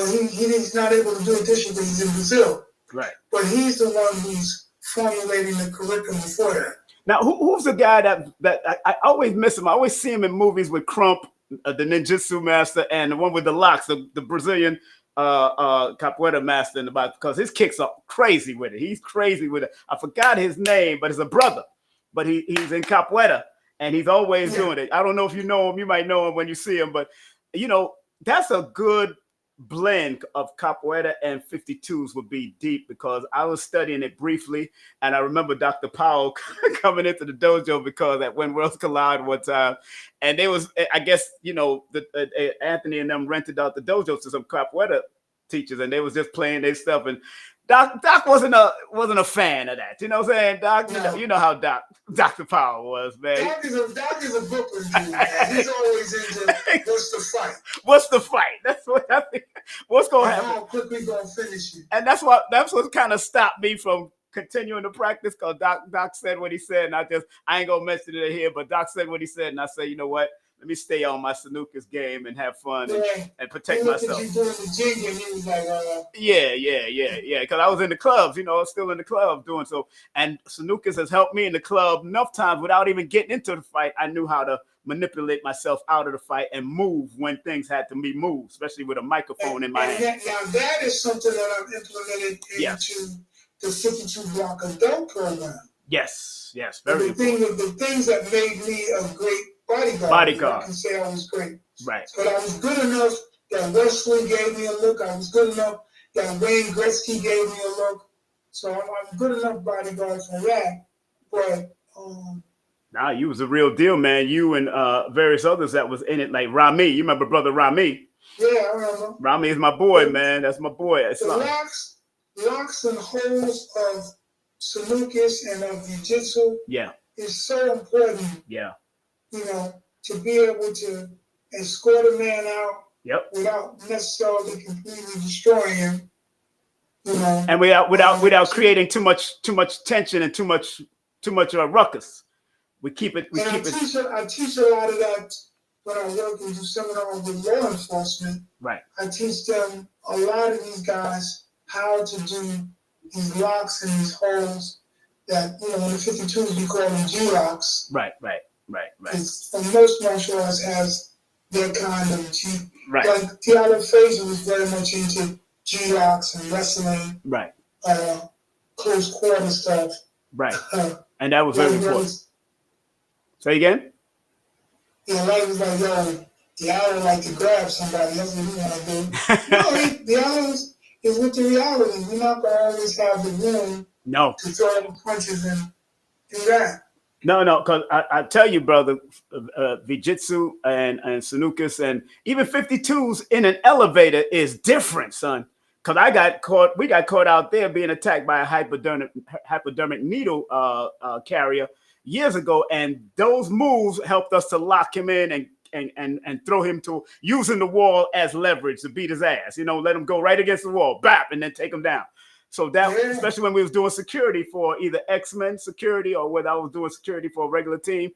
He's not able to do it this year because he's in Brazil. Right. But he's the one who's formulating the curriculum for that. Now, who's the guy that I always miss him? I always see him in movies with Crump, the ninjutsu master, and the one with the locks, the Brazilian capoeira master in the back, because his kicks are crazy with it. He's crazy with it. I forgot his name, but it's a brother. But he's in capoeira, and he's always doing it. I don't know if you know him. You might know him when you see him, but that's a good blend of capoeira and 52s would be deep, because I was studying it briefly, and I remember Dr. Powell coming into the dojo because at When Worlds Collide one time, and they was, I guess, Anthony and them rented out the dojo to some capoeira teachers, and they was just playing their stuff, and Doc wasn't a fan of that. You know what I'm saying? Doc, no. you know how Dr. Powell was, man. Doc is a Brooklyn dude, man. He's always into what's the fight. What's the fight? That's what I think. What's gonna happen? How quickly gonna finish you? And that's what kind of stopped me from continuing to practice, because Doc said what he said, and I ain't gonna mention it here, but Doc said what he said, and I say, you know what? Let me stay on my snooker's game and have fun and protect myself. You doing the jig, and he was like, Yeah. Because I was in the clubs, I was still in the club doing so. And snooker's has helped me in the club enough times without even getting into the fight. I knew how to manipulate myself out of the fight and move when things had to be moved, especially with a microphone in my hand. Now that is something that I've implemented into the 52 block adult program. Yes, very important. The things that made me a great bodyguard. I can say I was great. Right. But I was good enough that Wesley gave me a look. I was good enough that Wayne Gretzky gave me a look. So I'm good enough bodyguard for that. But nah, you was a real deal, man. You and various others that was in it, like Rami. You remember brother Rami? Yeah, I remember. Rami is my boy, man. That's my boy. The locks and holes of Sanukas and of Jiu-Jitsu is so important. Yeah. To be able to escort a man out without necessarily completely destroying him. And without creating too much tension and too much ruckus. We keep it. I teach a lot of that when I work and do seminars with law enforcement. Right. I teach them, a lot of these guys, how to do these locks and these holes that in the 52s we call them G-locks. Right. And most martial arts has that kind of G. Right. Like Diallo Frazier was very much into G-locks and wrestling. Right. Close quarter stuff. Right. And that was very important. Say again? Yeah, like was like, yo, Diallo like to grab somebody. That's what we want to do. No, Diallo is with the reality. We're not going to always have the room to throw the punches and do that. No, because I tell you, brother, Jiu-Jitsu and Sanukas and even 52s in an elevator is different, son. Because we got caught out there being attacked by a hypodermic needle carrier years ago, and those moves helped us to lock him in and throw him to using the wall as leverage to beat his ass. Let him go right against the wall, bap, and then take him down. So that, especially when we was doing security for either X-Men security or whether I was doing security for a regular team,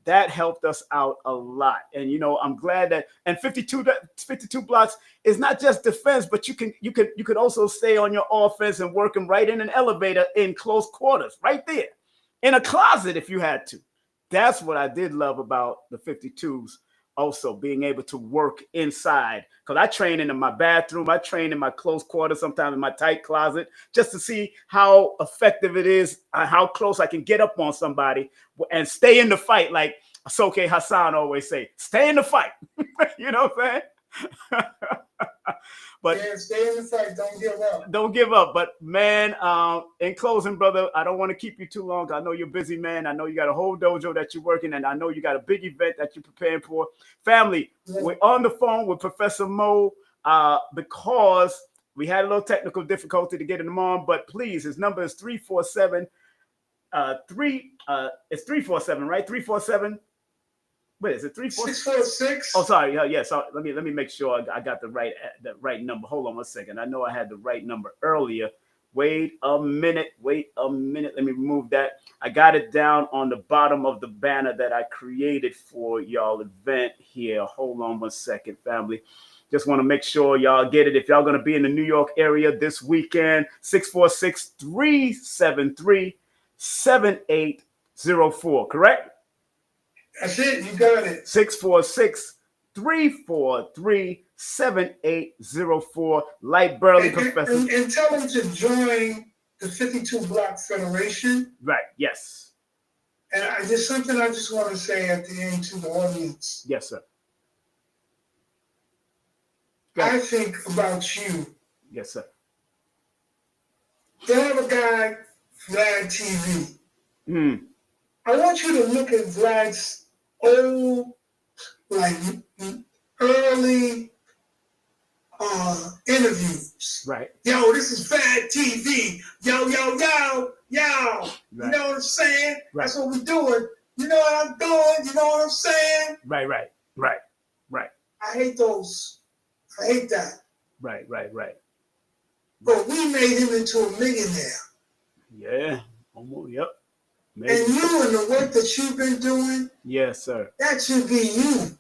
that helped us out a lot. And I'm glad that. And 52 blocks is not just defense, but you could also stay on your offense and work them right in an elevator in close quarters, right there, in a closet if you had to. That's what I did love about the 52s. Also being able to work inside, because I train in my bathroom, I train in my close quarters, sometimes in my tight closet, just to see how effective it is, how close I can get up on somebody and stay in the fight. Like Soke Hassan always say, stay in the fight. You know what I'm saying? But stay in the fight. Don't give up. Don't give up. But man, in closing, brother, I don't want to keep you too long. I know you're busy, man. I know you got a whole dojo that you're working, and I know you got a big event that you're preparing for. Family, we're on the phone with Professor Mo because we had a little technical difficulty to get him on. But please, his number is 347 It's 347, right? 347. Wait, is it 346? 646. Oh, sorry. Yeah. So let me make sure I got the right number. Hold on one second. I know I had the right number earlier. Wait a minute. Let me remove that. I got it down on the bottom of the banner that I created for y'all event here. Hold on one second, family. Just want to make sure y'all get it. If y'all going to be in the New York area this weekend, 646-373-7804, correct? That's it. You got it. 646-343-7804. Light Burley Professor. And tell them to join the 52 Block Federation. Right. Yes. And there's something I just want to say at the end to the audience. Yes, sir. I think about you. Yes, sir. They have a guy, Vlad TV. Mm. I want you to look at Vlad's old, like early interviews. Right. Yo, this is Vlad TV. Yo. Right. You know what I'm saying? Right. That's what we're doing. You know what I'm doing? You know what I'm saying? Right. I hate those. I hate that. Right. But we made him into a millionaire. Yeah. Almost. Yep. Maybe. And you and the work that you've been doing, yes, sir. that should be you.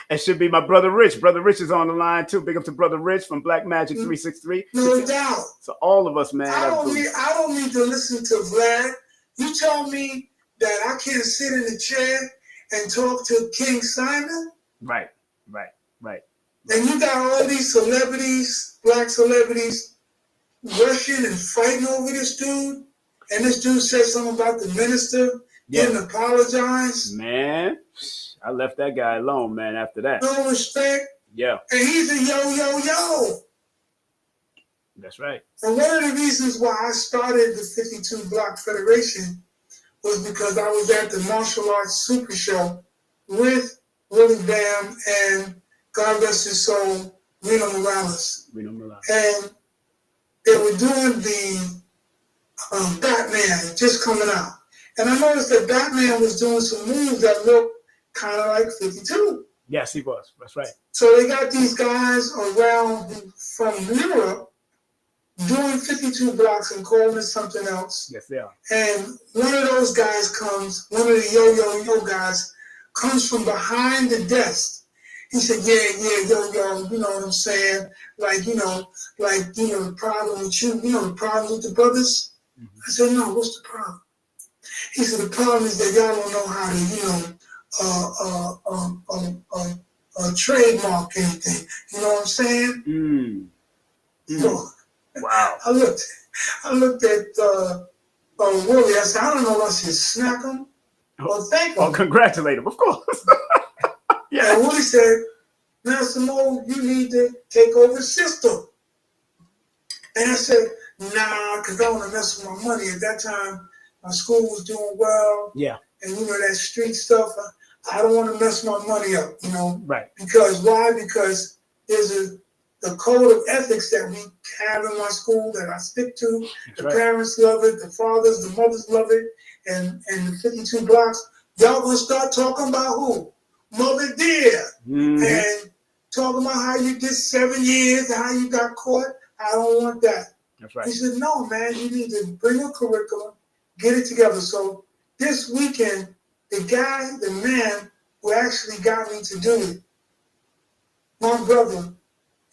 It should be my brother Rich. Brother Rich is on the line too. Big up to brother Rich from Black Magic 363. No doubt. So all of us, man. I don't need to listen to Vlad. You tell me that I can't sit in the chair and talk to King Simon. Right. And you got all these celebrities, black celebrities, rushing and fighting over this dude. And this dude said something about the minister. Didn't apologize. Man, I left that guy alone, man, after that. No respect. Yeah. And he's a yo. That's right. And one of the reasons why I started the 52 Block Federation was because I was at the Martial Arts Super Show with Willie Bam and God rest his soul, Reno Morales. And they were doing the Batman just coming out. And I noticed that Batman was doing some moves that looked kind of like 52. Yes, he was. That's right. So they got these guys around from Europe doing 52 blocks and calling it something else. Yes, they are. And one of those guys comes, one of the yo guys comes from behind the desk. He said, yo, you know what I'm saying? The problem with you, the problem with the brothers? Mm-hmm. I said, no, what's the problem? He said, the problem is that y'all don't know how to, trademark anything. You know what I'm saying? So, wow. I looked at Willie. I said, I don't know if I should smack him or thank him. Oh, congratulate him, of course. Yeah. And Willie said, Master Mo, you need to take over the system. And I said, nah, because I don't want to mess with my money. At that time, my school was doing well. Yeah. And that street stuff, I don't want to mess my money up, Right. Because why? Because there's the code of ethics that we have in my school that I stick to. That's the parents love it, the fathers, the mothers love it, and the 52 blocks. Y'all gonna start talking about who? Mother dear. Mm-hmm. And talking about how you did 7 years and how you got caught. I don't want that. That's right. He said, no, man, you need to bring a curriculum, get it together. So this weekend, the man who actually got me to do it, my brother,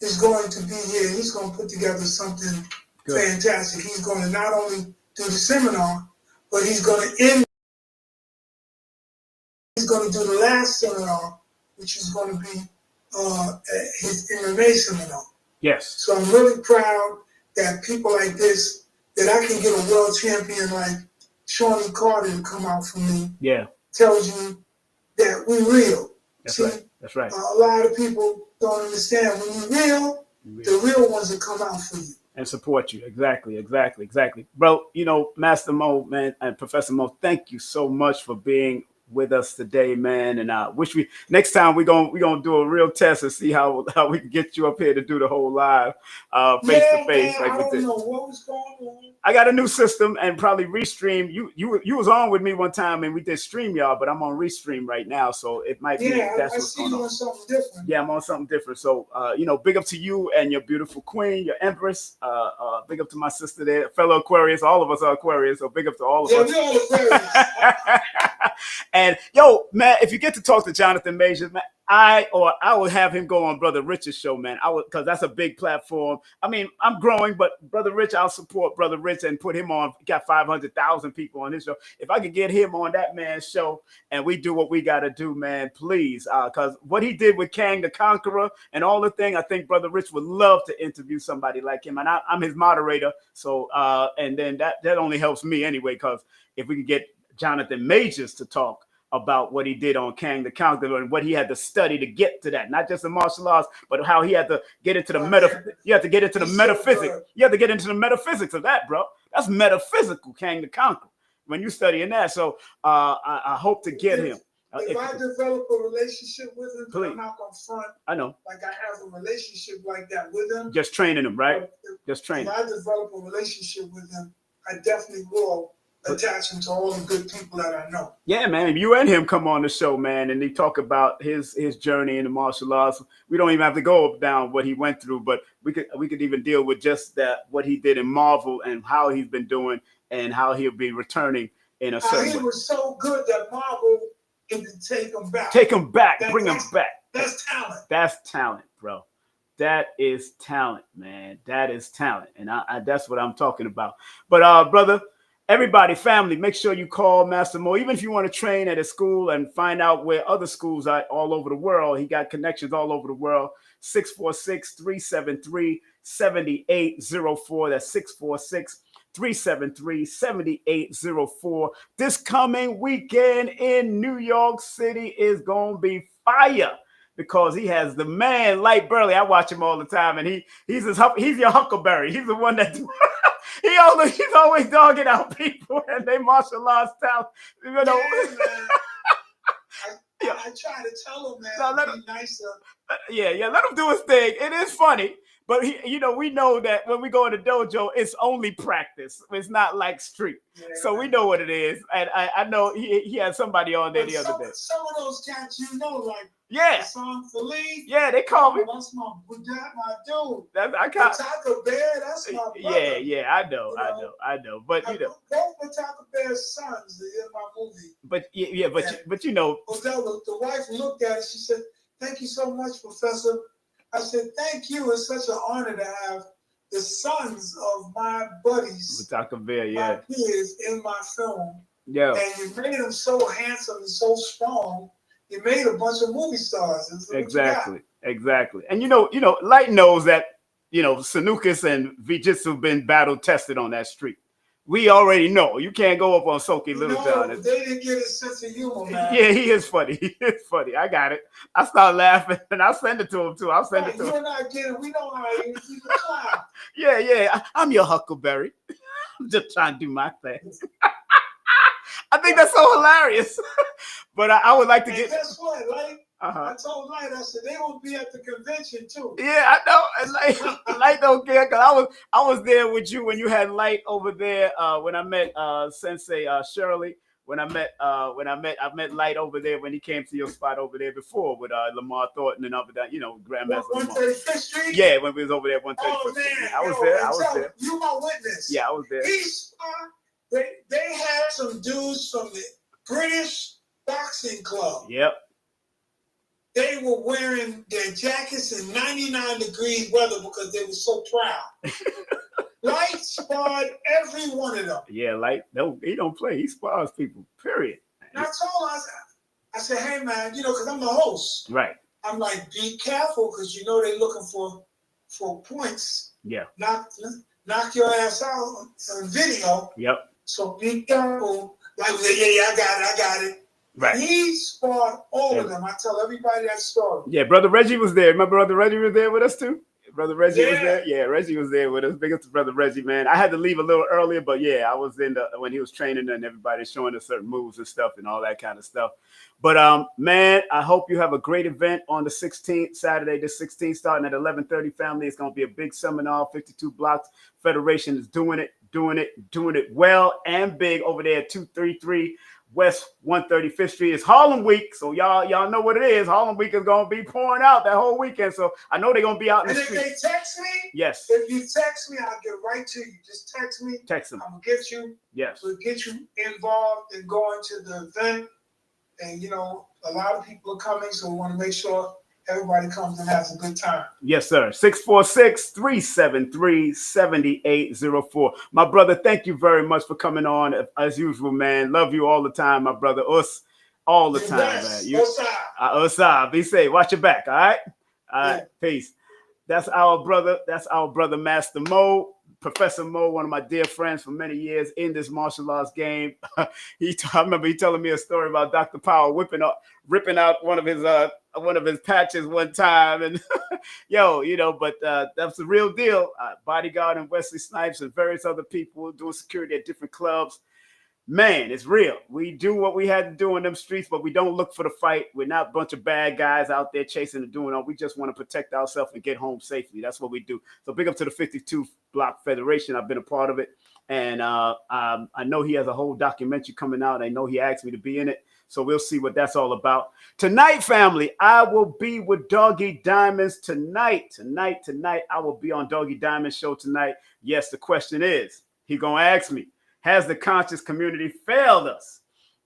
is going to be here. He's going to put together something fantastic. He's going to not only do the seminar, but he's going to do the last seminar, which is going to be his MMA seminar. Yes. So I'm really proud that people like this, that I can get a world champion like Shawnee Carter to come out for me. Yeah. Tells you that we're real. That's right. That's right. A lot of people don't understand. When you're real, the real ones will come out for you. And support you. Exactly. Bro, Master Mo, man, and Professor Mo, thank you so much for being with us today, man. And I wish next time we're gonna do a real test and see how we can get you up here to do the whole live face to face. I don't know what was going on. I got a new system and probably restream. You was on with me one time and we did stream y'all, but I'm on restream right now, so it might be that's what's going on. On something different. Yeah, I'm on something different. So big up to you and your beautiful queen, your empress. Big up to my sister there, fellow Aquarius. All of us are Aquarius, so big up to all of us. Yeah, we're all Aquarius. And yo, man, if you get to talk to Jonathan Majors, man, I will have him go on Brother Rich's show, man. Because that's a big platform. I mean, I'm growing, but Brother Rich, I'll support Brother Rich and put him on. He got 500,000 people on his show. If I could get him on that man's show and we do what we got to do, man, please. Because what he did with Kang the Conqueror and all the thing, I think Brother Rich would love to interview somebody like him. And I'm his moderator. So, and then that only helps me anyway, because if we could get Jonathan Majors to talk about what he did on Kang the Conqueror and what he had to study to get to that, not just the martial arts, but how he had to get into the you have to get into the metaphysics. You have to get into the metaphysics of that, bro. That's metaphysical, Kang the Conqueror, when you studying that. So I hope to get him. If I develop a relationship with him, please. I'm not gonna front. I know. Like I have a relationship like that with him. Just training him, right? Just training. If I develop a relationship with him, I definitely will attach him to all the good people that I know. Yeah, man. You and him come on the show, man, and they talk about his journey in the martial arts. We don't even have to go down what he went through, but we could even deal with just that, what he did in Marvel and how he's been doing and how he'll be returning in a certain way. He was so good that Marvel can take him back. Take him back. Bring him back. That's talent. That's talent, bro. That is talent, man. That is talent. And I that's what I'm talking about. But brother, everybody, family, make sure you call Master Mo. Even if you want to train at a school and find out where other schools are all over the world, he got connections all over the world. 646-373-7804. That's 646-373-7804. This coming weekend in New York City is going to be fire, because he has the man, Light Burley. I watch him all the time, and he's your Huckleberry. He's the one that he's always dogging out people and they martial arts style. You know. Yeah, I try to tell him, man, be nicer. Yeah, let him do his thing. It is funny, but we know that when we go in the dojo, it's only practice. It's not like street. Yeah, so we know what it is. And I know he had somebody on there the other day. Some of those cats, like. Yeah. Yeah, they call me. That's my dude. I got Taco Bear. That's my brother. Yeah. I know. But both Taco Bear's sons are in my movie. But but the wife looked at it. She said, "Thank you so much, Professor." I said, "Thank you. It's such an honor to have the sons of my buddies, Taco Bear, my peers, in my film. Yeah, and you made them so handsome and so strong." You made a bunch of movie stars. Exactly. And Light knows that Sanukas and Vijitsu have been battle tested on that street. We already know. You can't go up on Soki Little John. They didn't get a sense of humor, man. Yeah, he is funny. I got it. I start laughing and I'll send it to him too. I'll send it to him. You're not getting. We know how you keep it fly. Yeah. I'm your Huckleberry. I'm just trying to do my thing. I think that's so hilarious. But I would like to get. Guess what? I told Light, I said they will be at the convention too. Yeah, I know. And Light don't care, because I was there with you when you had Light over there. When I met Sensei Shirley. When I met Light over there when he came to your spot over there before with Lamar Thornton and over that, Grandmaster Lamar. 135th Street. Yeah, when we was over there at 135th Street. I was there. You my witness. Yeah, I was there. They had some dudes from the British Boxing Club. Yep. They were wearing their jackets in 99-degree weather because they were so proud. Light sparred every one of them. Yeah, Light. No, he don't play. He spars people. Period. And I told him, I said, hey man, because I'm the host. Right. I'm like, be careful, because they're looking for points. Yeah. Knock your ass out on video. Yep. So be careful. Like, I got it. Right. He sparred all of them. I tell everybody that story. Yeah, Brother Reggie was there. My brother Reggie was there with us too. Brother Reggie was there. Yeah, Reggie was there with us. Big up to Brother Reggie, man. I had to leave a little earlier, but yeah, I was in when he was training and everybody showing us certain moves and stuff and all that kind of stuff. But man, I hope you have a great event on the 16th, Saturday, the 16th, starting at 11:30. Family, it's going to be a big seminar. 52 Blocks Federation is doing it well and big over there at 233 West 135th Street. It's Harlem Week, so y'all know what it is. Harlem Week is gonna be pouring out that whole weekend, so I know they're gonna be out in the street. And if they text me, yes. If you text me, I'll get right to you. Just text me. Text them. I'm gonna get you. Yes. We'll get you involved in going to the event, and you know a lot of people are coming, so we want to make sure everybody comes and has a good time. Yes, sir. 646-373-7804. My brother, thank you very much for coming on as usual, man. Love you all the time, my brother. Us all the time, man. Usab. Be safe. Watch your back, all right? All right. Peace. That's our brother. Master Mo. Professor Mo, one of my dear friends for many years in this martial arts game. I remember he telling me a story about Dr. Powell ripping out one of his patches one time, and but that's the real deal. Bodyguard and Wesley Snipes and various other people doing security at different clubs. Man, it's real. We do what we had to do in them streets, but we don't look for the fight. We're not a bunch of bad guys out there chasing and doing all. We just want to protect ourselves and get home safely. That's what we do. So big up to the 52 Block Federation. I've been a part of it. And I know he has a whole documentary coming out. I know he asked me to be in it. So we'll see what that's all about. Tonight, family, I will be with Doggy Diamonds tonight. Tonight, I will be on Doggy Diamond's show tonight. Yes, the question is, he going to ask me, has the conscious community failed us?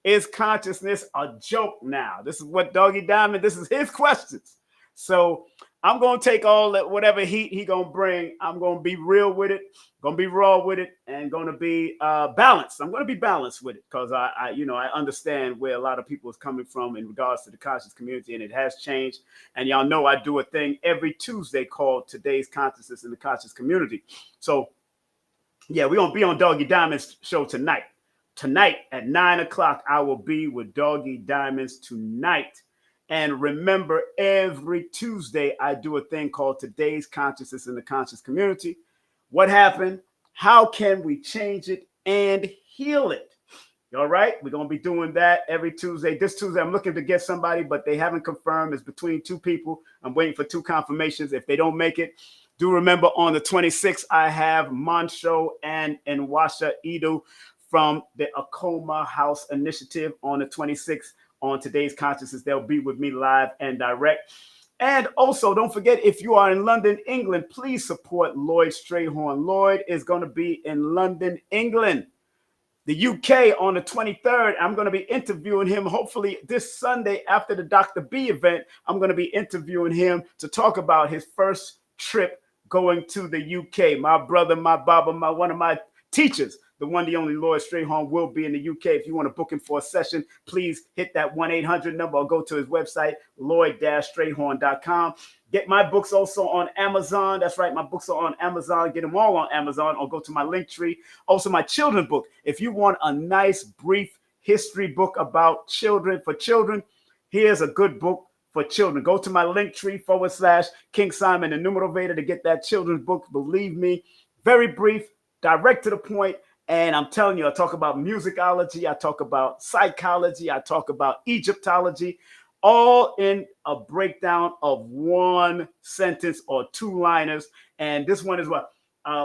Is consciousness a joke now? This is what Doggy Diamond, this is his questions. So I'm going to take all that, whatever heat he going to bring. I'm going to be real with it, going to be raw with it, and going to be balanced. I'm going to be balanced with it because I understand where a lot of people is coming from in regards to the conscious community, and it has changed. And y'all know I do a thing every Tuesday called Today's Consciousness in the Conscious Community. So yeah, we're going to be on Doggy Diamond's show tonight. Tonight at 9 o'clock, I will be with Doggy Diamonds tonight. And remember, every Tuesday, I do a thing called Today's Consciousness in the Conscious Community. What happened? How can we change it and heal it? All right? We're going to be doing that every Tuesday. This Tuesday, I'm looking to get somebody, but they haven't confirmed. It's between two people. I'm waiting for 2 confirmations. If they don't make it, do remember on the 26th, I have Monsho and Nwasha Idu from the Akoma House Initiative on the 26th on Today's Consciousness. They'll be with me live and direct. And also, don't forget, if you are in London, England, please support Lloyd Strayhorn. Lloyd is going to be in London, England. The UK on the 23rd, I'm going to be interviewing him. Hopefully this Sunday after the Dr. B event, I'm going to be interviewing him to talk about his first trip going to the UK. My brother, my Baba, one of my teachers, the one, the only Lloyd Strayhorn will be in the UK. If you want to book him for a session, please hit that 1-800 number or go to his website, lloyd-strayhorn.com. Get my books also on Amazon. That's right, my books are on Amazon. Get them all on Amazon or go to my Linktree. Also, my children's book. If you want a nice, brief history book about children, for children, here's a good book for children. Go to my Linktree /KingSimonthenumerovator to get that children's book. Believe me, very brief, direct to the point. And I'm telling you, I talk about musicology, I talk about psychology, I talk about Egyptology, all in a breakdown of 1 sentence or 2-liners. And this one is what?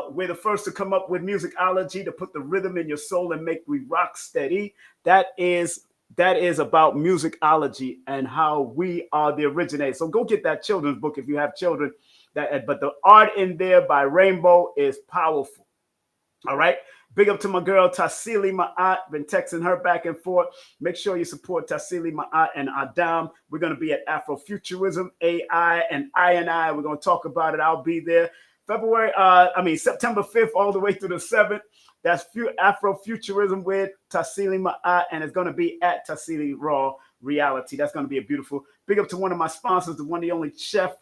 We're the first to come up with musicology to put the rhythm in your soul and make we rock steady. That is about musicology and how we are the originators. So go get that children's book if you have children. But the art in there by Rainbow is powerful. All right. Big up to my girl, Tassili Ma'at. Been texting her back and forth. Make sure you support Tassili Ma'at and Adam. We're going to be at Afrofuturism, AI, and I. We're going to talk about it. I'll be there. September 5th all the way through the 7th. That's Afrofuturism with Tassili Ma'at, and it's going to be at Tassili Raw Reality. That's going to be a beautiful. Big up to one of my sponsors, the one, the only Chef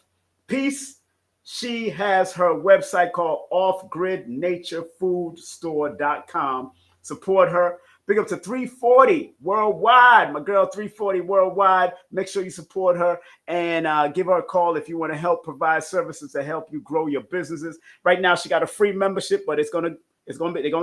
Peace. She has her website called offgridnaturefoodsstore.com. Support her. Big up to 340 Worldwide, my girl 340 Worldwide. Make sure you support her and give her a call if you want to help provide services to help you grow your businesses. Right now, she got a free membership, but they're gonna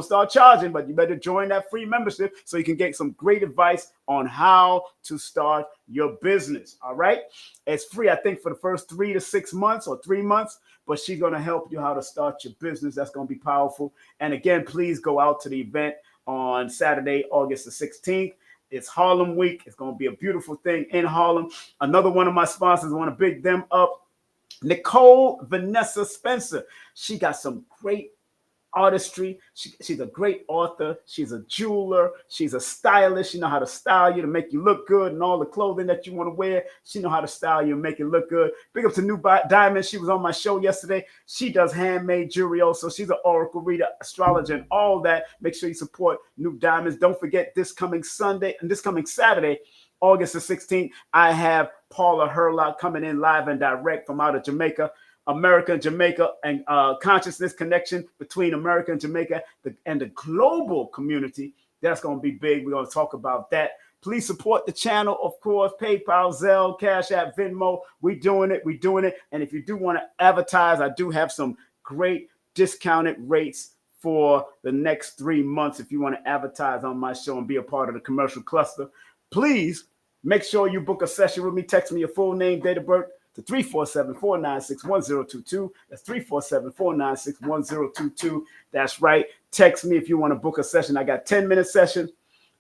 start charging, but you better join that free membership so you can get some great advice on how to start your business. All right, it's free, I think, for the first 3 to 6 months or 3 months, but she's gonna help you how to start your business. That's gonna be powerful. And again, please go out to the event on Saturday, August the 16th. It's Harlem Week. It's gonna be a beautiful thing in Harlem. Another one of my sponsors, I want to big them up, Nicole Vanessa Spencer. She got some great artistry. She's a great author. She's a jeweler. She's a stylist. She knows how to style you to make you look good, and all the clothing that you want to wear, she knows how to style you and make it look good. Big up to New Diamond. She was on my show yesterday. She does handmade jewelry also. She's an oracle reader, astrologer, and all that. Make sure you support New Diamonds. Don't forget, this coming Saturday, August the 16th, I have Paula Herlock coming in live and direct from out of Jamaica. America and Jamaica, and consciousness connection between America and Jamaica and the global community. That's going to be big. We're going to talk about that. Please support the channel, of course. PayPal, Zelle, Cash App, Venmo. We're doing it. And if you do want to advertise, I do have some great discounted rates for the next 3 months. If you want to advertise on my show and be a part of the commercial cluster, please make sure you book a session with me. Text me your full name, date of birth, to 347-496-1022. That's 347-496-1022. That's right. Text me if you want to book a session. I got 10-minute sessions.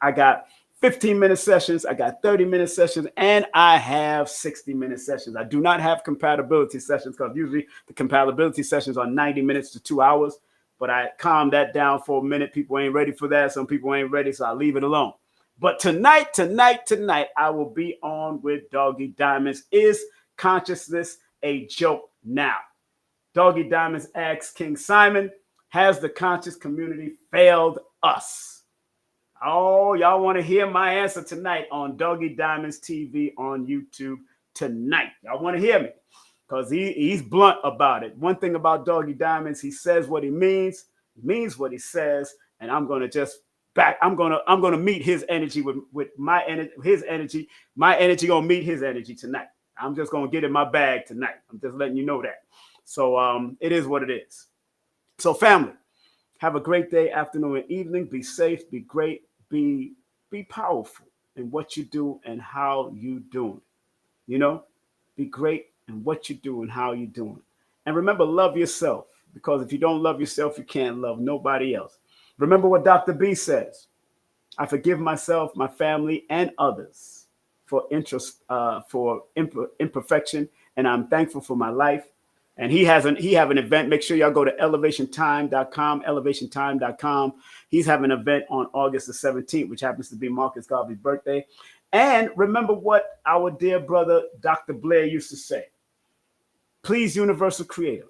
I got 15-minute sessions. I got 30-minute sessions. And I have 60-minute sessions. I do not have compatibility sessions because usually the compatibility sessions are 90 minutes to 2 hours. But I calmed that down for a minute. People ain't ready for that. Some people ain't ready, so I leave it alone. But tonight, I will be on with Doggy Diamonds. Is consciousness a joke now? Doggy Diamonds asks King Simon, has the conscious community failed us? Oh, y'all want to hear my answer tonight on Doggy Diamonds TV on YouTube tonight. Y'all want to hear me? Because he's blunt about it. One thing about Doggy Diamonds, he says what he means what he says, and I'm going to just I'm gonna meet his energy with my energy, his energy. My energy gonna meet his energy tonight. I'm just gonna get in my bag tonight. I'm just letting you know that. So it is what it is. So family, have a great day, afternoon, and evening. Be safe, be great, be powerful in what you do and how you doing. You know, be great in what you do and how you doing. And remember, love yourself, because if you don't love yourself, you can't love nobody else. Remember what Dr. B says. I forgive myself, my family, and others for imperfection, and I'm thankful for my life. And he have an event. Make sure y'all go to elevationtime.com. He's having an event on August the 17th, which happens to be Marcus Garvey's birthday. And remember what our dear brother Dr. Blair used to say. Please, Universal Creator,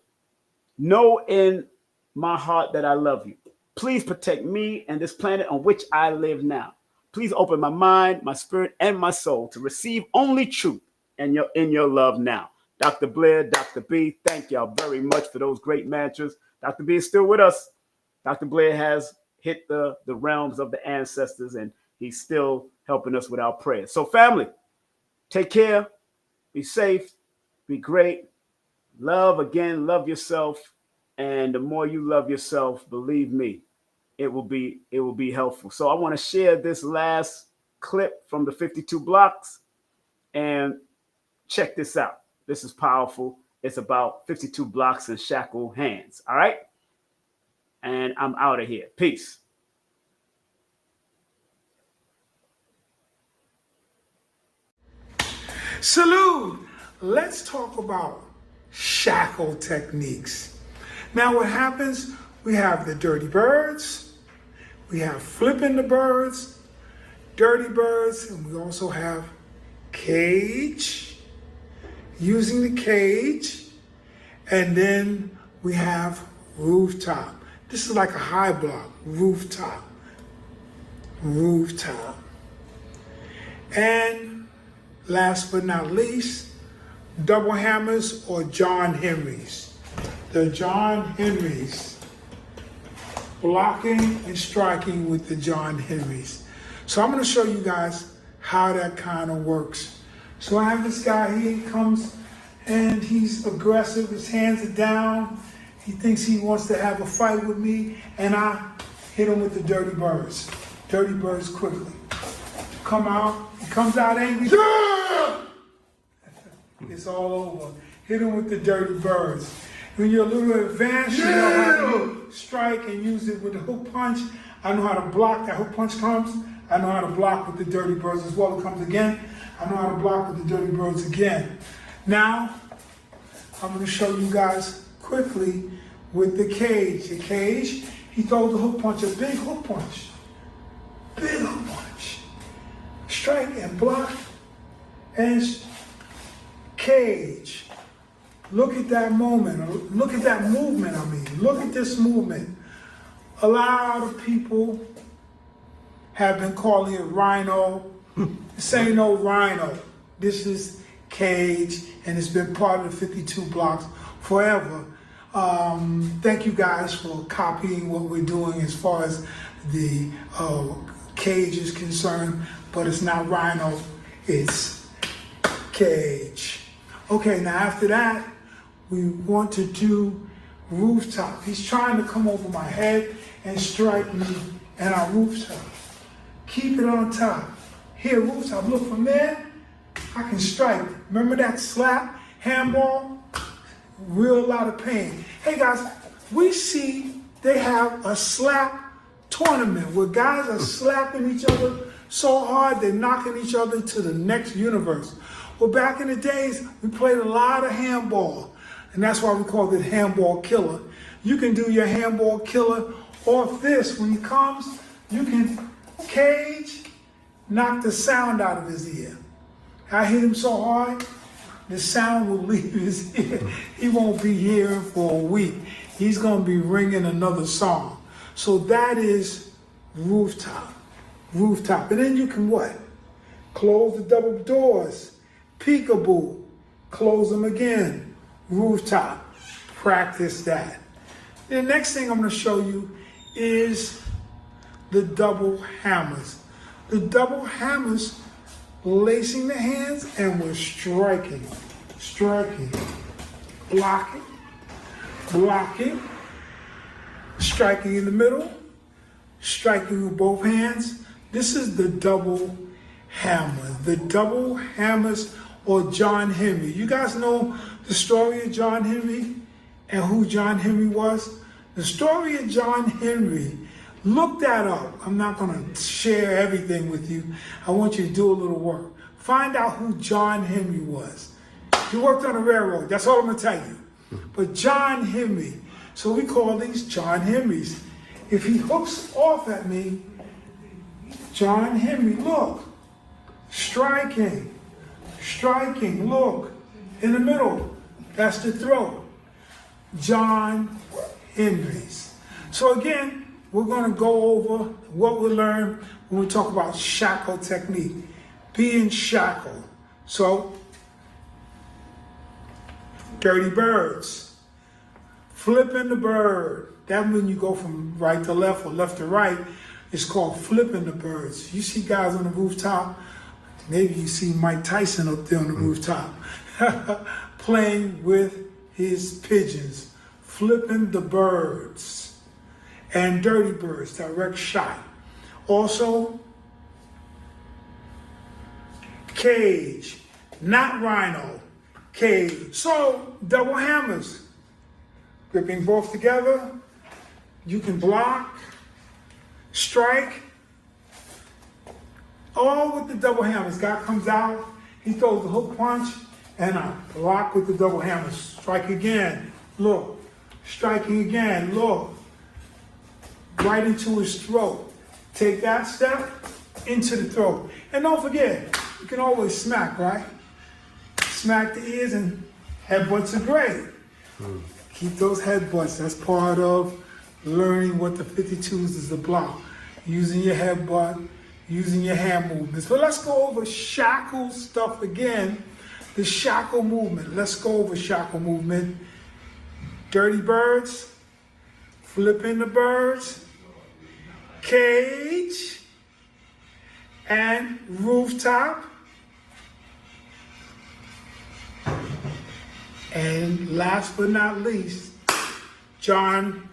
know in my heart that I love you. Please protect me and this planet on which I live now. Please open my mind, my spirit, and my soul to receive only truth in your love now. Dr. Blair, Dr. B, thank y'all very much for those great mantras. Dr. B is still with us. Dr. Blair has hit the realms of the ancestors, and he's still helping us with our prayers. So family, take care, be safe, be great, love yourself. And the more you love yourself, believe me, it will be helpful. So I want to share this last clip from the 52 blocks, and check this out. This is powerful. It's about 52 blocks and shackled hands. All right. And I'm out of here. Peace. Salute. Let's talk about shackle techniques. Now what happens, we have the dirty birds, we have flipping the birds, dirty birds, and we also have cage, using the cage, and then we have rooftop. This is like a high block, rooftop. And last but not least, double hammers or John Henrys. The John Henrys, blocking and striking with the John Henrys. So I'm going to show you guys how that kind of works. So I have this guy here, he comes and he's aggressive, his hands are down. He thinks he wants to have a fight with me, and I hit him with the dirty birds. Dirty birds quickly. Come out, he comes out angry. Yeah! It's all over. Hit him with the dirty birds. When you're a little advanced, you know how to strike and use it with the hook punch. I know how to block. That hook punch comes. I know how to block with the dirty birds as well. It comes again. I know how to block with the dirty birds again. Now, I'm going to show you guys quickly with the cage. The cage, he throws the hook punch, a big hook punch. Big hook punch. Strike and block and cage. Look at that moment. Look at that movement, Look at this movement. A lot of people have been calling it rhino. This ain't no rhino. This is cage, and it's been part of the 52 blocks forever. Thank you guys for copying what we're doing as far as the cage is concerned, but it's not rhino, it's cage. Okay, now after that, we want to do rooftop. He's trying to come over my head and strike me and our rooftop. Keep it on top. Here, rooftop, look from there, I can strike. Remember that slap, handball? Real lot of pain. Hey guys, we see they have a slap tournament where guys are slapping each other so hard they're knocking each other to the next universe. Well, back in the days, we played a lot of handball, and that's why we called it handball killer. You can do your handball killer off this. When he comes, you can cage, knock the sound out of his ear. I hit him so hard, the sound will leave his ear. He won't be hearing for a week. He's going to be ringing another song. So that is rooftop. Rooftop. And then you can what? Close the double doors. Peekaboo. Close them again. Rooftop. Practice that. The next thing I'm going to show you is the double hammers. The double hammers, lacing the hands, and we're striking, blocking, striking in the middle, striking with both hands. This is the double hammer. The double hammers, or John Henry. You guys know the story of John Henry and who John Henry was? The story of John Henry, look that up. I'm not going to share everything with you. I want you to do a little work. Find out who John Henry was. He worked on a railroad. That's all I'm going to tell you. But John Henry. So we call these John Henrys. If he hooks off at me, John Henry, look. Striking, look. In the middle, that's the throat. John Henrys. So again, we're going to go over what we learned when we talk about shackle technique. Being shackled. So, dirty birds. Flipping the bird. That when you go from right to left or left to right, it's called flipping the birds. You see guys on the rooftop, maybe you see Mike Tyson up there on the rooftop, playing with his pigeons. Flipping the birds. And dirty birds, direct shot. Also, cage, not rhino, cage. So, double hammers. Gripping both together, you can block, strike, all with the double hammers. Guy comes out, he throws the hook punch, and I block with the double hammers. Strike again, look. Striking again, look. Right into his throat. Take that step into the throat. And don't forget, you can always smack, right? Smack the ears, and headbutts are great. Keep those headbutts. That's part of learning what the 52s is about. Using your headbutt, using your hand movements. But let's go over shackle stuff again. The shackle movement. Let's go over shackle movement. Dirty birds. Flipping the birds. Cage. and rooftop. And last but not least, John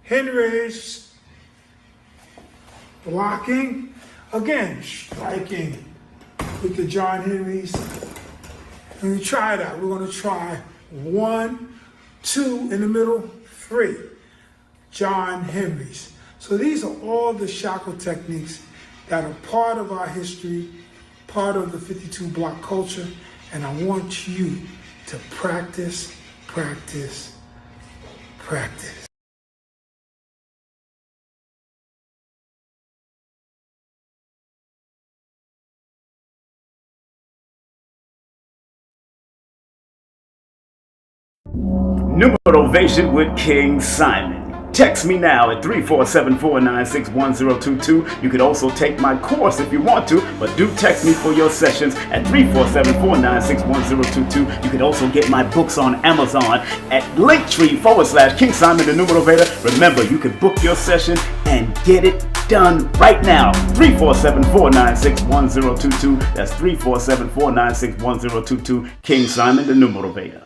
Henry's blocking. Again, striking with the John Henry's. Let me try that. We're going to try 1, 2 in the middle, 3. John Henry's. So these are all the shackle techniques that are part of our history, part of the 52 block culture, and I want you to practice, practice, practice. Numerovation with King Simon. Text me now at 347-496-1022. You could also take my course if you want to, but do text me for your sessions at 347-496-1022. You could also get my books on Amazon at Linktr.ee/King Simon the Numerovator. Remember, you can book your session and get it done right now. 347-496-1022. That's 347-496-1022. King Simon the Numerovator.